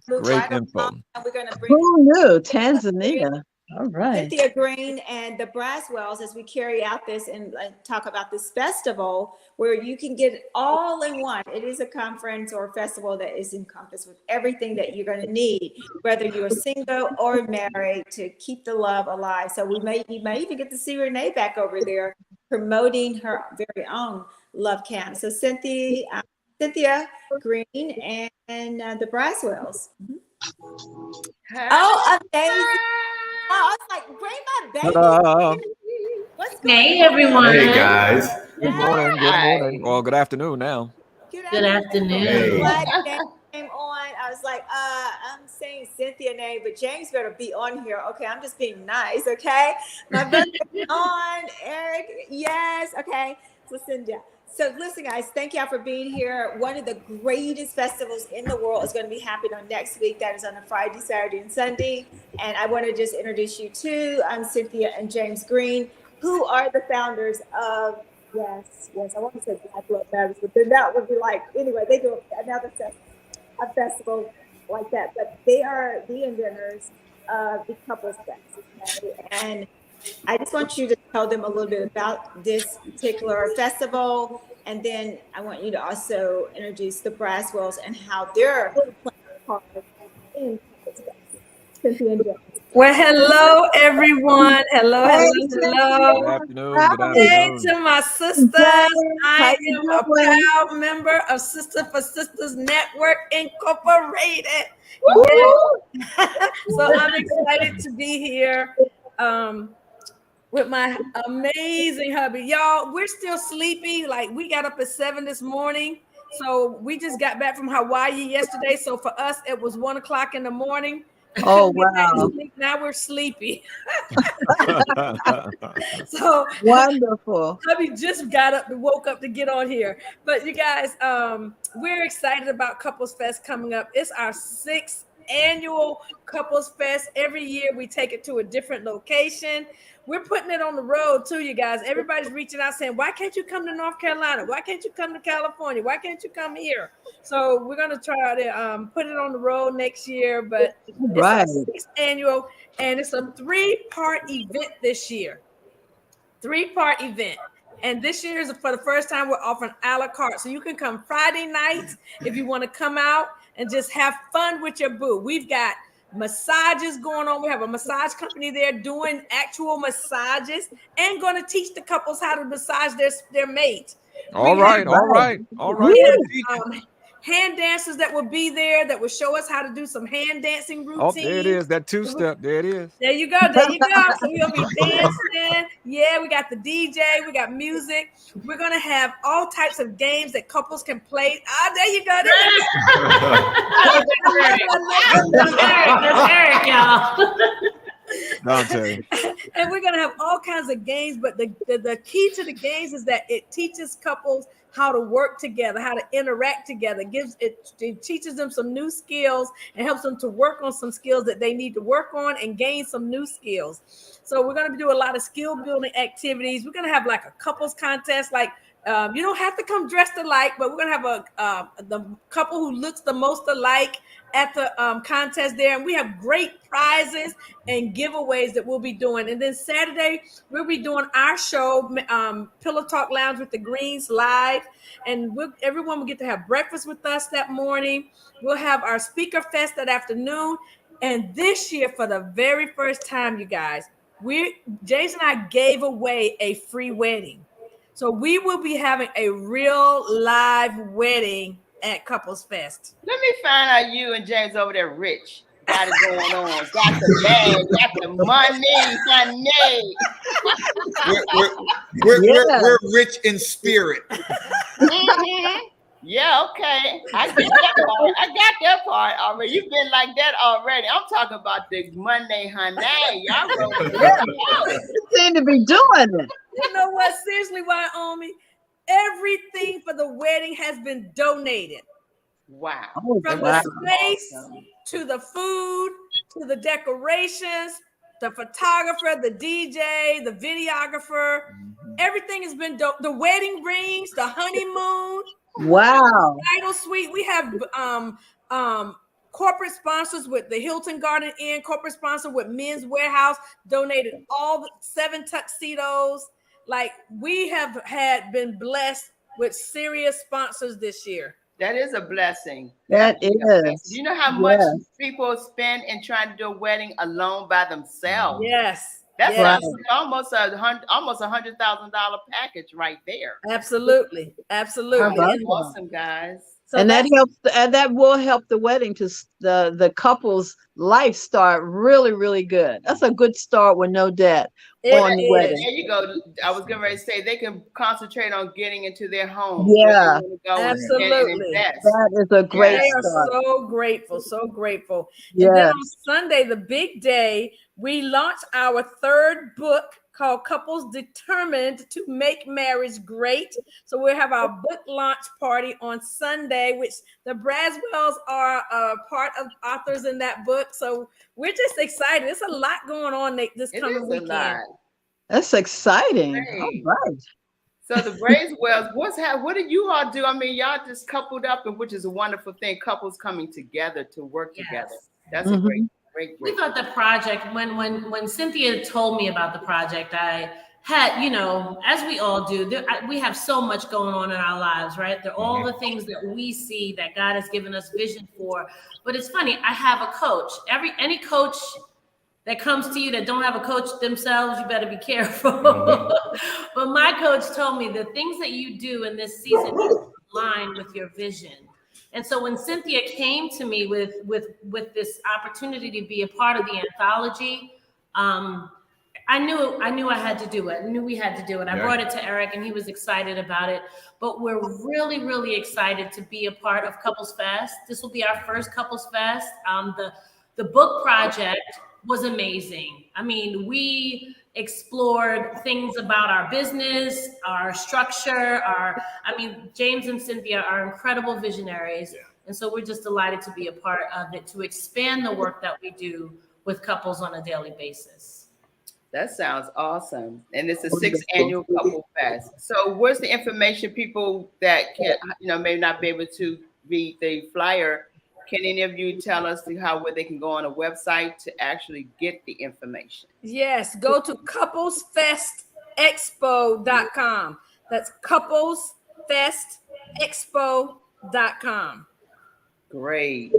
Move Great right info. along, and we're going to bring Who knew? Tanzania. All right. Cynthia Green and the Braswells as we carry out this and talk about this festival where you can get all in one. It is a conference or a festival that is encompassed with everything that you're going to need, whether you're single or married, to keep the love alive. So you may even get to see Renee back over there promoting her very own love camp. So Cynthia Green and the Braswells. Oh, amazing. Oh, I was like, bring my baby. What's going Hey, on? everyone. Hey, guys. Good morning. Good morning. Well, good afternoon now. Good afternoon. Hey. Glad James came on. I was like, I'm saying Cynthia name, but James better be on here. Okay, I'm just being nice, okay? My brother on, Eric, yes, okay. So Cynthia. So listen, guys, thank y'all for being here. One of the greatest festivals in the world is going to be happening on next week. That is on a Friday, Saturday, and Sunday. And I want to just introduce you to Cynthia and James Green, who are the founders of, yes, I want to say Black Love Matters, but then that would be like, anyway, they do another a festival like that. But they are the inventors of the Couples Fest. Okay? And I just want you to tell them a little bit about this particular festival, and then I want you to also introduce the Braswells and how they're playing a part in Couples Fest. Cynthia and James. Well, hello, everyone. Hello. Good afternoon. Good Hey afternoon. to my sisters. I am a proud member of Sister for Sisters Network Incorporated. Yeah. So I'm excited to be here with my amazing hubby. Y'all, we're still sleepy. Like, we got up at 7 this morning. So we just got back from Hawaii yesterday. So for us, it was 1 o'clock in the morning. Oh, wow. Now we're sleepy. So Wonderful. hubby just woke up to get on here. But you guys, we're excited about Couples Fest coming up. It's our 6th annual Couples Fest. Every year we take it to a different location. We're putting it on the road too, you guys. Everybody's reaching out saying, why can't you come to North Carolina? Why can't you come to California? Why can't you come here? So we're going to try to put it on the road next year, but it's our 6th annual, and it's a 3-part event this year. 3-part event. And this year is for the first time we're offering a la carte. So you can come Friday nights if you want to come out and just have fun with your boo. We've got massages going on. We have a massage company there doing actual massages and going to teach the couples how to massage their mate. All right. We have, hand dancers that will be there that will show us how to do some hand dancing routines. Oh, there it is. That 2-step. There it is. There you go. So we'll be dancing. Yeah, we got the DJ. We got music. We're going to have all types of games that couples can play. There you go. That's Eric, y'all. Dante. And we're going to have all kinds of games. But the key to the games is that it teaches couples how to work together, how to interact together. It teaches them some new skills and helps them to work on some skills that they need to work on and gain some new skills. So we're going to do a lot of skill building activities. We're going to have like a couples contest. Like you don't have to come dressed alike, but we're going to have the couple who looks the most alike at the contest there. And we have great prizes and giveaways that we'll be doing. And then Saturday, we'll be doing our show, Pillow Talk Lounge with the Greens live. And everyone will get to have breakfast with us that morning. We'll have our speaker fest that afternoon. And this year, for the very first time, you guys, James and I gave away a free wedding. So we will be having a real live wedding at Couples Fest. Let me find out you and James over there rich. Got it going on. Got the bag, got the money. We're rich in spirit. Mm-hmm. Yeah, okay. I got that part. heart already. You've been like that already. I'm talking about the Monday, honey. Y'all wrote it. You seem to be doing it. You know what? Seriously, Wyoming, everything for the wedding has been donated. Wow. Oh, From wow. the space to the food to the decorations, the photographer, the DJ, the videographer. Everything has been the wedding rings, the honeymoon, Wow. bridal suite. We have corporate sponsors with the Hilton Garden Inn, corporate sponsor with Men's Warehouse, donated all the 7 tuxedos. Like, we have been blessed with serious sponsors this year. That is a blessing. That is a blessing. is. Do you know how much Yes. people spend in trying to do a wedding alone by themselves? Yes. That's yes. almost $100,000 package right there. Absolutely. Absolutely. How about And Awesome, guys. so And that that's- helps, and that will help the wedding to the couple's life start really, really good. That's a good start with no debt it on the is. wedding. There you go. I was getting ready to say they can concentrate on getting into their home. Yeah. where they wanna go and Absolutely. invest. That is a great They are start. so grateful, so grateful. And then Yes. on Sunday, the big day, we launched our 3rd book called Couples Determined to Make Marriage Great. So we'll have our book launch party on Sunday, which the Braswells are part of authors in that book. So we're just excited. There's a lot going on this It coming is a weekend. lot. That's exciting. Great. All right. So the Braswells, what did you all do? I mean, y'all just coupled up, and which is a wonderful thing. Couples coming together to work Yes. together. That's a Mhm. great. We thought the project, when Cynthia told me about the project, I had, as we all do, we have so much going on in our lives, right? They're all the things that we see that God has given us vision for. But it's funny, I have a coach. Any coach that comes to you that don't have a coach themselves, you better be careful. But my coach told me the things that you do in this season need to align with your vision. And so when Cynthia came to me with this opportunity to be a part of the anthology, I knew I had to do it. I knew we had to do it. I brought it to Eric and he was excited about it. But we're really, really excited to be a part of Couples Fest. This will be our first Couples Fest. The book project was amazing. I mean, we explored things about our business, our structure, James and Cynthia are incredible visionaries. Yeah. And so we're just delighted to be a part of it, to expand the work that we do with couples on a daily basis. That sounds awesome. And it's the 6th annual Couple Fest. So where's the information people that can, may not be able to read the flyer? Can any of you tell us where they can go on a website to actually get the information? Yes, go to couplesfestexpo.com. That's couplesfestexpo.com. Great.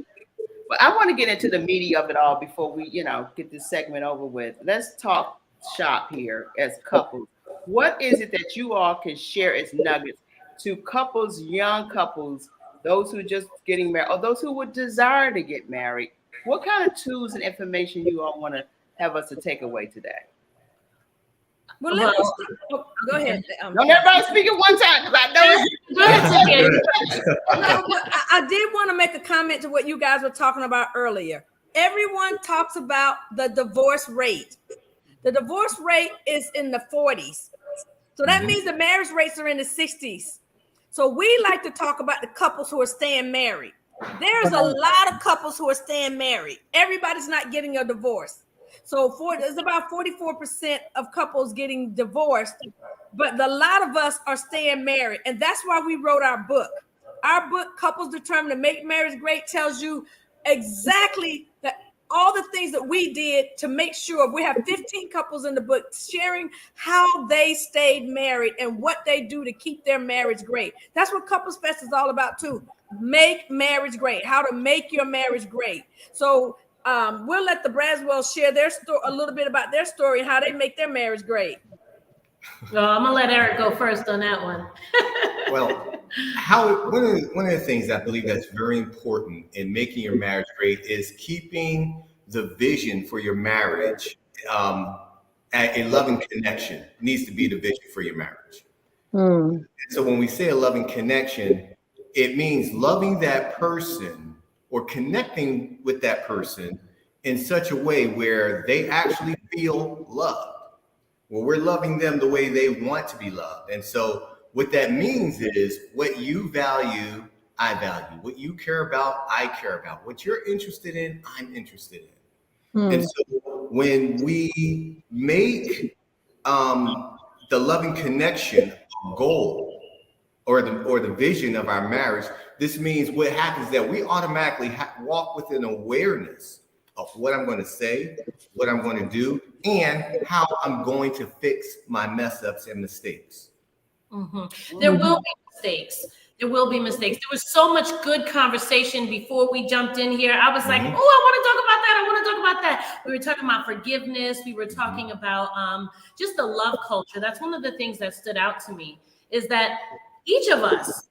Well, I want to get into the meaty of it all before we, get this segment over with. Let's talk shop here as couples. What is it that you all can share as nuggets to couples, young couples, those who are just getting married, or those who would desire to get married? What kind of tools and information you all want to have us to take away today? Well, go ahead. Don't everybody speak at one time, because I know. Go ahead, Cynthia. I did want to make a comment to what you guys were talking about earlier. Everyone talks about the divorce rate. The divorce rate is in the 40s. So that means the marriage rates are in the 60s. So we like to talk about the couples who are staying married. There's a lot of couples who are staying married. Everybody's not getting a divorce. So there's about 44% of couples getting divorced, but a lot of us are staying married. And that's why we wrote our book. Our book, Couples Determined to Make Marriage Great, tells you exactly all the things that we did to make sure. We have 15 couples in the book sharing how they stayed married and what they do to keep their marriage great. That's what Couples Fest is all about too. Make marriage great, how to make your marriage great. So we'll let the Braswells share their story, a little bit about their story and how they make their marriage great. Well, I'm gonna let Eric go first on that one. Well, one of the things I believe that's very important in making your marriage great is keeping the vision for your marriage. A loving connection needs to be the vision for your marriage. So when we say a loving connection, it means loving that person or connecting with that person in such a way where they actually feel loved, where we're loving them the way they want to be loved. And so what that means is what you value, I value. What you care about, I care about. What you're interested in, I'm interested in. And so when we make the loving connection a goal or the vision of our marriage, this means what happens is that we automatically walk with an awareness of what I'm going to say, what I'm going to do, and how I'm going to fix my mess ups and mistakes. There will be mistakes. There will be mistakes. There was so much good conversation before we jumped in here. I was like, oh, I want to talk about that. I want to talk about that. We were talking about forgiveness. We were talking about just the love culture. That's one of the things that stood out to me, is that each of us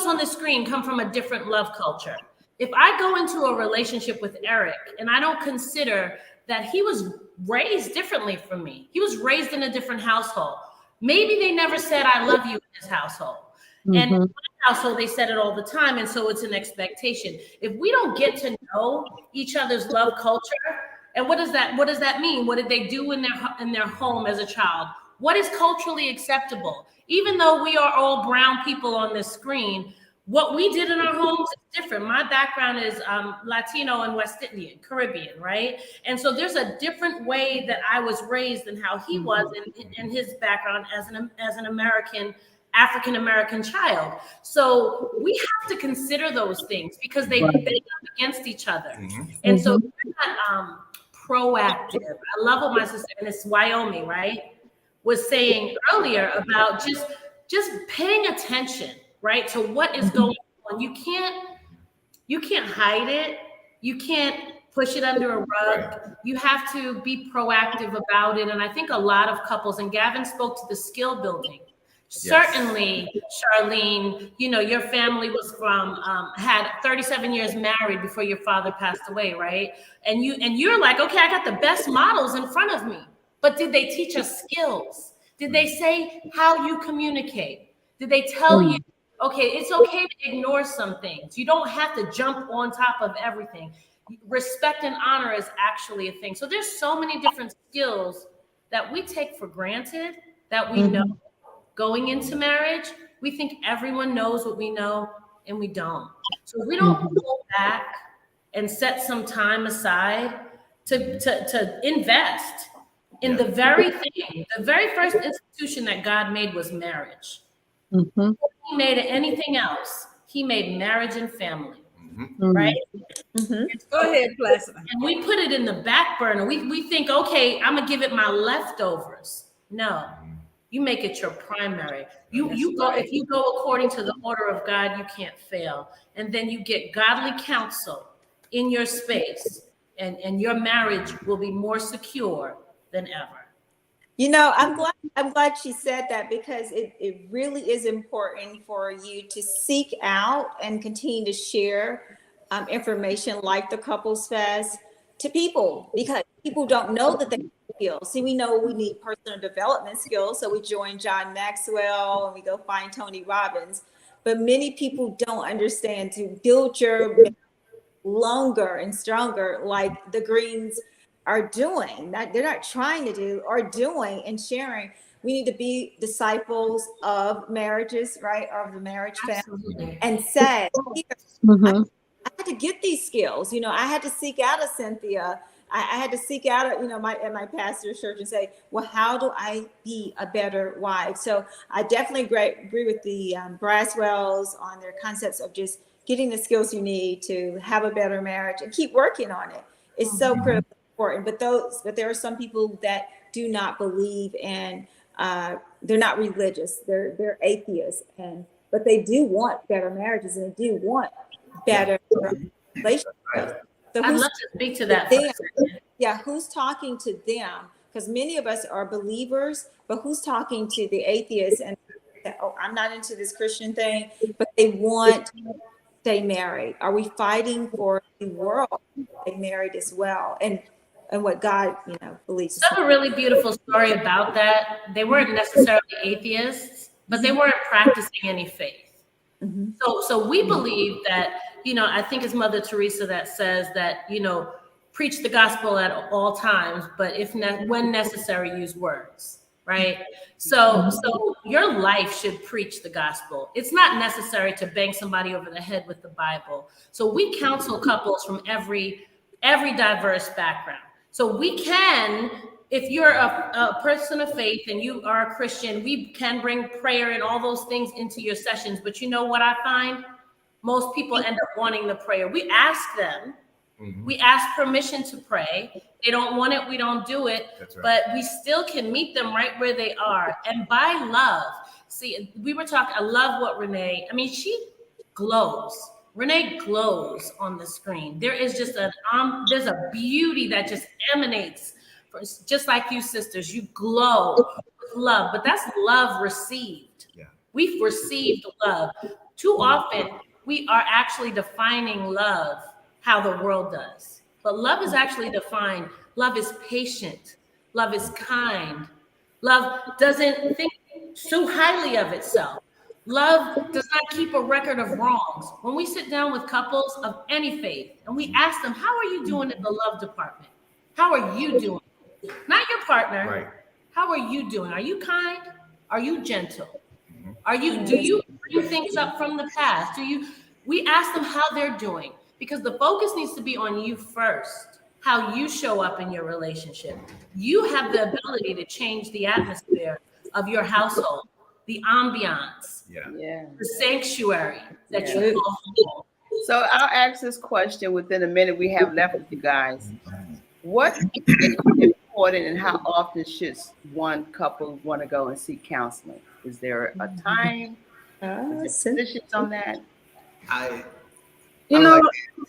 on the screen come from a different love culture. If I go into a relationship with Eric and I don't consider that he was raised differently from me, he was raised in a different household. Maybe they never said, I love you in his household. And in my household, they said it all the time. And so it's an expectation. If we don't get to know each other's love culture, and what does that mean? What did they do in their home as a child? What is culturally acceptable? Even though we are all brown people on this screen, what we did in our homes is different. My background is Latino and West Indian, Caribbean, right? And so there's a different way that I was raised than how he was in his background as an American, African-American child. So we have to consider those things because they come against each other. And so we're not proactive. I love what my sister, and it's Wyoming, right, was saying earlier about just paying attention, right, to what is going on. You can't hide it. You can't push it under a rug. You have to be proactive about it. And I think a lot of couples, and Gavin spoke to the skill building. Certainly, Charlene, your family was had 37 years married before your father passed away, right? And you're like, okay, I got the best models in front of me. But did they teach us skills? Did they say how you communicate? Did they tell you, okay, it's okay to ignore some things. You don't have to jump on top of everything. Respect and honor is actually a thing. So there's so many different skills that we take for granted that we know. Going into marriage, we think everyone knows what we know, and we don't. So if we don't pull back and set some time aside to invest in the very thing, the very first institution that God made was marriage. Before he made anything else, he made marriage and family, right? Go ahead, Placido. And we put it in the back burner. We think, okay, I'm gonna give it my leftovers. No. You make it your primary. You go, if you go according to the order of God, you can't fail. And then you get godly counsel in your space, and your marriage will be more secure than ever. I'm glad she said that, because it really is important for you to seek out and continue to share information like the Couples Fest to people, because people don't know that they have skills. See, we know we need personal development skills, so we join John Maxwell and we go find Tony Robbins. But many people don't understand to build your longer and stronger, like the Greens are doing. That they're not trying to do, are doing and sharing. We need to be disciples of marriages, right, of the marriage family, and say, I had to get these skills. I had to seek out a Cynthia. I had to seek out, at my pastor's church and say, well, how do I be a better wife? So I definitely agree with the Braswells on their concepts of just getting the skills you need to have a better marriage and keep working on it. It's so critically important. But there are some people that do not believe, and they're not religious. They're atheists, but they do want better marriages, and they do want better relationships. So I'd love to speak to that. Who's talking to them? Because many of us are believers, but who's talking to the atheists and I'm not into this Christian thing, but they want to stay married? Are we fighting for the world to stay married as well? And what God, believes. I have a really beautiful story about that. They weren't necessarily atheists, but they weren't practicing any faith. So we believe that I think it's Mother Teresa that says that, preach the gospel at all times, but when necessary, use words, right? So your life should preach the gospel. It's not necessary to bang somebody over the head with the Bible. So we counsel couples from every diverse background. So we can, if you're a person of faith and you are a Christian, we can bring prayer and all those things into your sessions. But you know what I find? Most people end up wanting the prayer. We ask them, we ask permission to pray. They don't want it, we don't do it. That's right. But we still can meet them right where they are. And by love, see, we were talking, I love what Renee, she glows. Renee glows on the screen. There is just there's a beauty that just emanates, just like you sisters, you glow with love, but that's love received. Yeah. We've received love. Too often, we are actually defining love how the world does. But love is actually defined. Love is patient. Love is kind. Love doesn't think too highly of itself. Love does not keep a record of wrongs. When we sit down with couples of any faith and we ask them, how are you doing in the love department? How are you doing? Not your partner. Right. How are you doing? Are you kind? Are you gentle? Do you bring things up from the past? We ask them how they're doing, because the focus needs to be on you first, how you show up in your relationship. You have the ability to change the atmosphere of your household, the ambiance, the sanctuary that you call home. So I'll ask this question within a minute we have left with you guys. What is important and how often should one couple want to go and seek counseling? Is there a time? Positions on that? I know,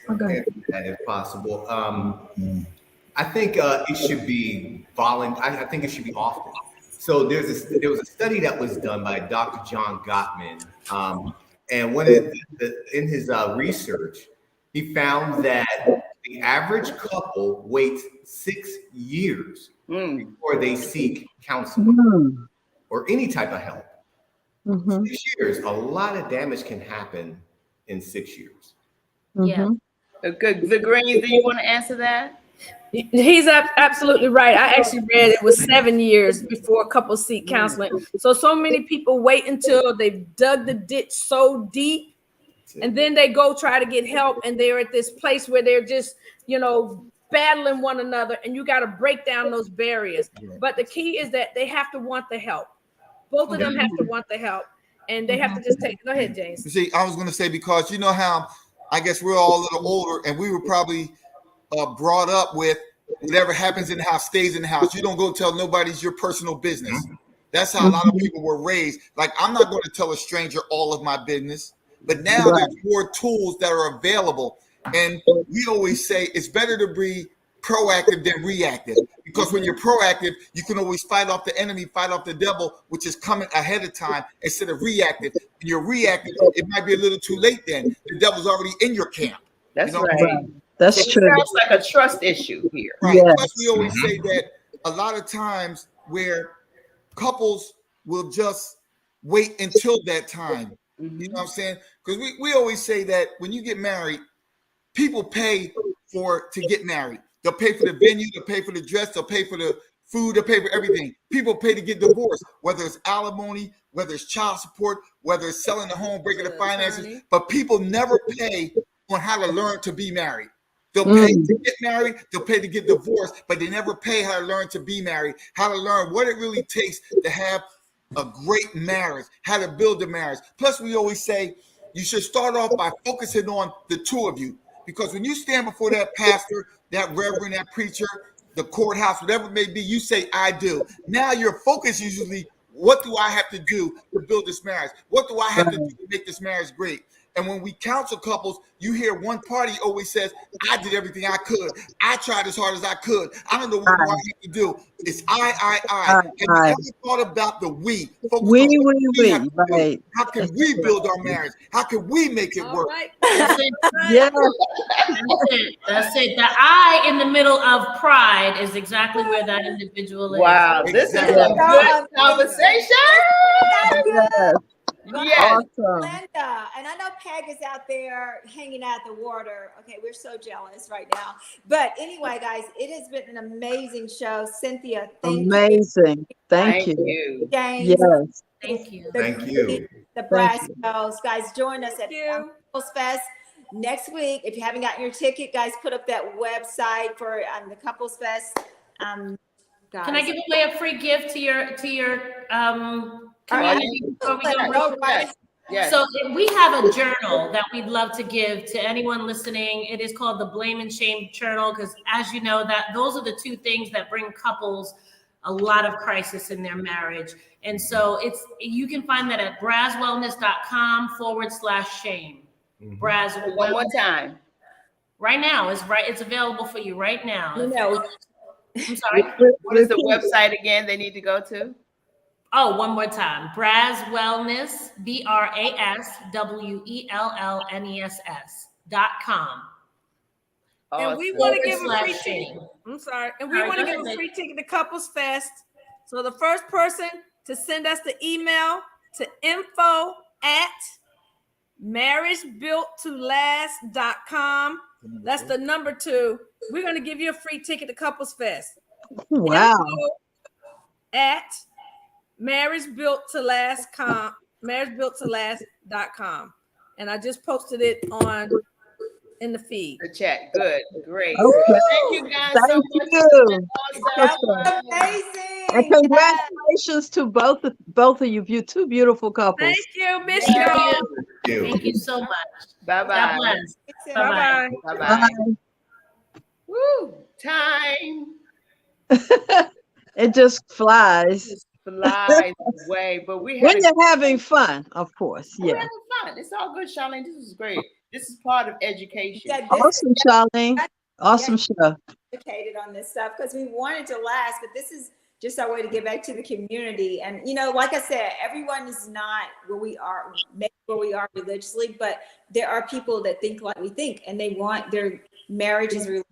like that if possible. I think it should be I think it should be often. So there was a study that was done by Dr. John Gottman, and in his research, he found that the average couple waits 6 years before they seek counseling or any type of help. 6 years, a lot of damage can happen in 6 years. Yeah. Good. The Greens, do you want to answer that? He's absolutely right. I actually read it was 7 years before couples seek counseling. So many people wait until they've dug the ditch so deep, and then they go try to get help, and they're at this place where they're just, battling one another, and you got to break down those barriers. But the key is that they have to want the help. Both of them have to want the help, and they have to just take. Go ahead, James. See, I was going to say, because you know how I guess we're all a little older, and we were probably brought up with whatever happens in the house stays in the house. You don't go tell nobody's your personal business. That's how a lot of people were raised. Like, I'm not going to tell a stranger all of my business, but now there's more tools that are available. And we always say it's better to be proactive than reactive, because when you're proactive, you can always fight off the enemy, fight off the devil, which is coming ahead of time, instead of reactive. When you're reactive, it might be a little too late then. The devil's already in your camp. That's right. That's true. It sounds like a trust issue here. Right. Yes. Plus, we always say that a lot of times where couples will just wait until that time. You know what I'm saying? Because we always say that when you get married, people pay to get married. They'll pay for the venue, they'll pay for the dress, they'll pay for the food, they'll pay for everything. People pay to get divorced, whether it's alimony, whether it's child support, whether it's selling the home, breaking the finances. But people never pay on how to learn to be married. They'll pay to get married, they'll pay to get divorced, but they never pay how to learn to be married, how to learn what it really takes to have a great marriage, how to build a marriage. Plus, we always say you should start off by focusing on the two of you. Because when you stand before that pastor, that reverend, that preacher, the courthouse, whatever it may be, you say, I do. Now your focus usually, what do I have to do to build this marriage? What do I have to do to make this marriage great? And when we counsel couples, you hear one party always says, I did everything I could. I tried as hard as I could. I don't know what more I have to do. It's I. Have you ever thought about the we? We, right. How can we build our marriage? How can we make it work? Right. Yeah. That's it. The I in the middle of pride is exactly where that individual is. Wow, this is a Exactly. good conversation. Yes. Yes. Awesome. Linda, and I know Peg is out there hanging out the water. Okay, we're so jealous right now. But anyway, guys, it has been an amazing show. Cynthia, thank you. Amazing. Thank Thank you. you. James, Yes. Thank you. Thank you. the Brass Girls. Guys, join us at you. Couples Fest next week. If you haven't gotten your ticket, guys, put up that website for the Couples Fest. Guys. Can I give away a free gift to your community before we go? No, right. Yes. So we have a journal that we'd love to give to anyone listening. It is called the Blame and Shame Journal, because as you know, that those are the two things that bring couples a lot of crisis in their marriage. And so you can find that at brazwellness.com/shame. Braz, One more time. right now it's available for you right now. No. I'm sorry. What is the website again they need to go to? Oh, one more time. Braz Wellness, BRASWELLNESS.com. And we want to give a free /shame. ticket. I'm sorry. And we All right, want to go give ahead, a free ticket to Couples Fest. So the first person to send us the email to info@marriagebuilttolast.com. That's the number 2. We're going to give you a free ticket to Couples Fest. Wow. At marriagebuilttolast.com. And I just posted it in the feed. The chat. Good. Great. Okay. Thank you guys so Thank much. you. That Awesome. was amazing. And congratulations to both of you two beautiful couples. Thank you. Miss Thank y'all. you. Thank you so much. God Bye-bye. bless. Bye-bye. Bye-bye. Woo. Time It just flies just flies away. But we had when you're having fun, of course. we're Yeah. having fun. It's all good, Charlene. This is great. This is part of education. Yeah, this Awesome, Charlene. Awesome show. educated on this stuff because we wanted to last, but this is just our way to give back to the community. And like I said, everyone is not where we are, maybe where we are religiously, but there are people that think like we think, and they want their marriages to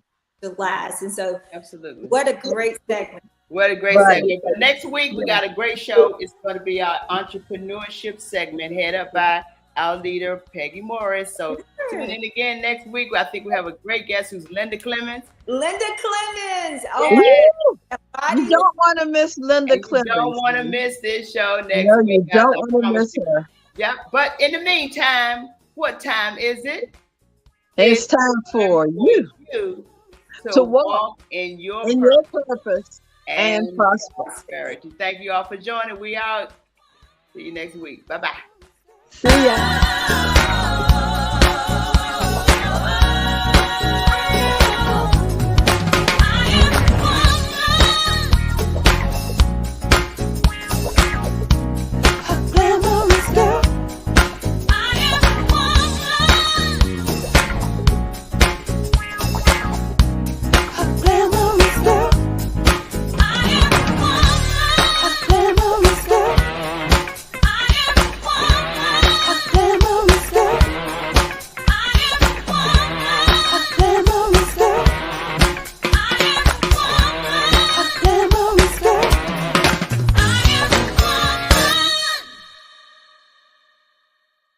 last. And so, Absolutely. what a great segment! What a great Right. segment. But next week, we got a great show. It's going to be our entrepreneurship segment headed up by our leader, Peggy Morris. So tune in again next week. I think we have a great guest who's Linda Clemens. Linda Clemens. Yeah. Oh, You don't want to miss Linda And you Clemens. don't want to miss this show next No, week. you guys. don't I want to promise miss you. her. Yeah. But in the meantime, what time is it? It's time for you You to walk in your in purpose your purpose and prosper. prosperity. Thank you all for joining. We out. See you next week. Bye-bye. See ya.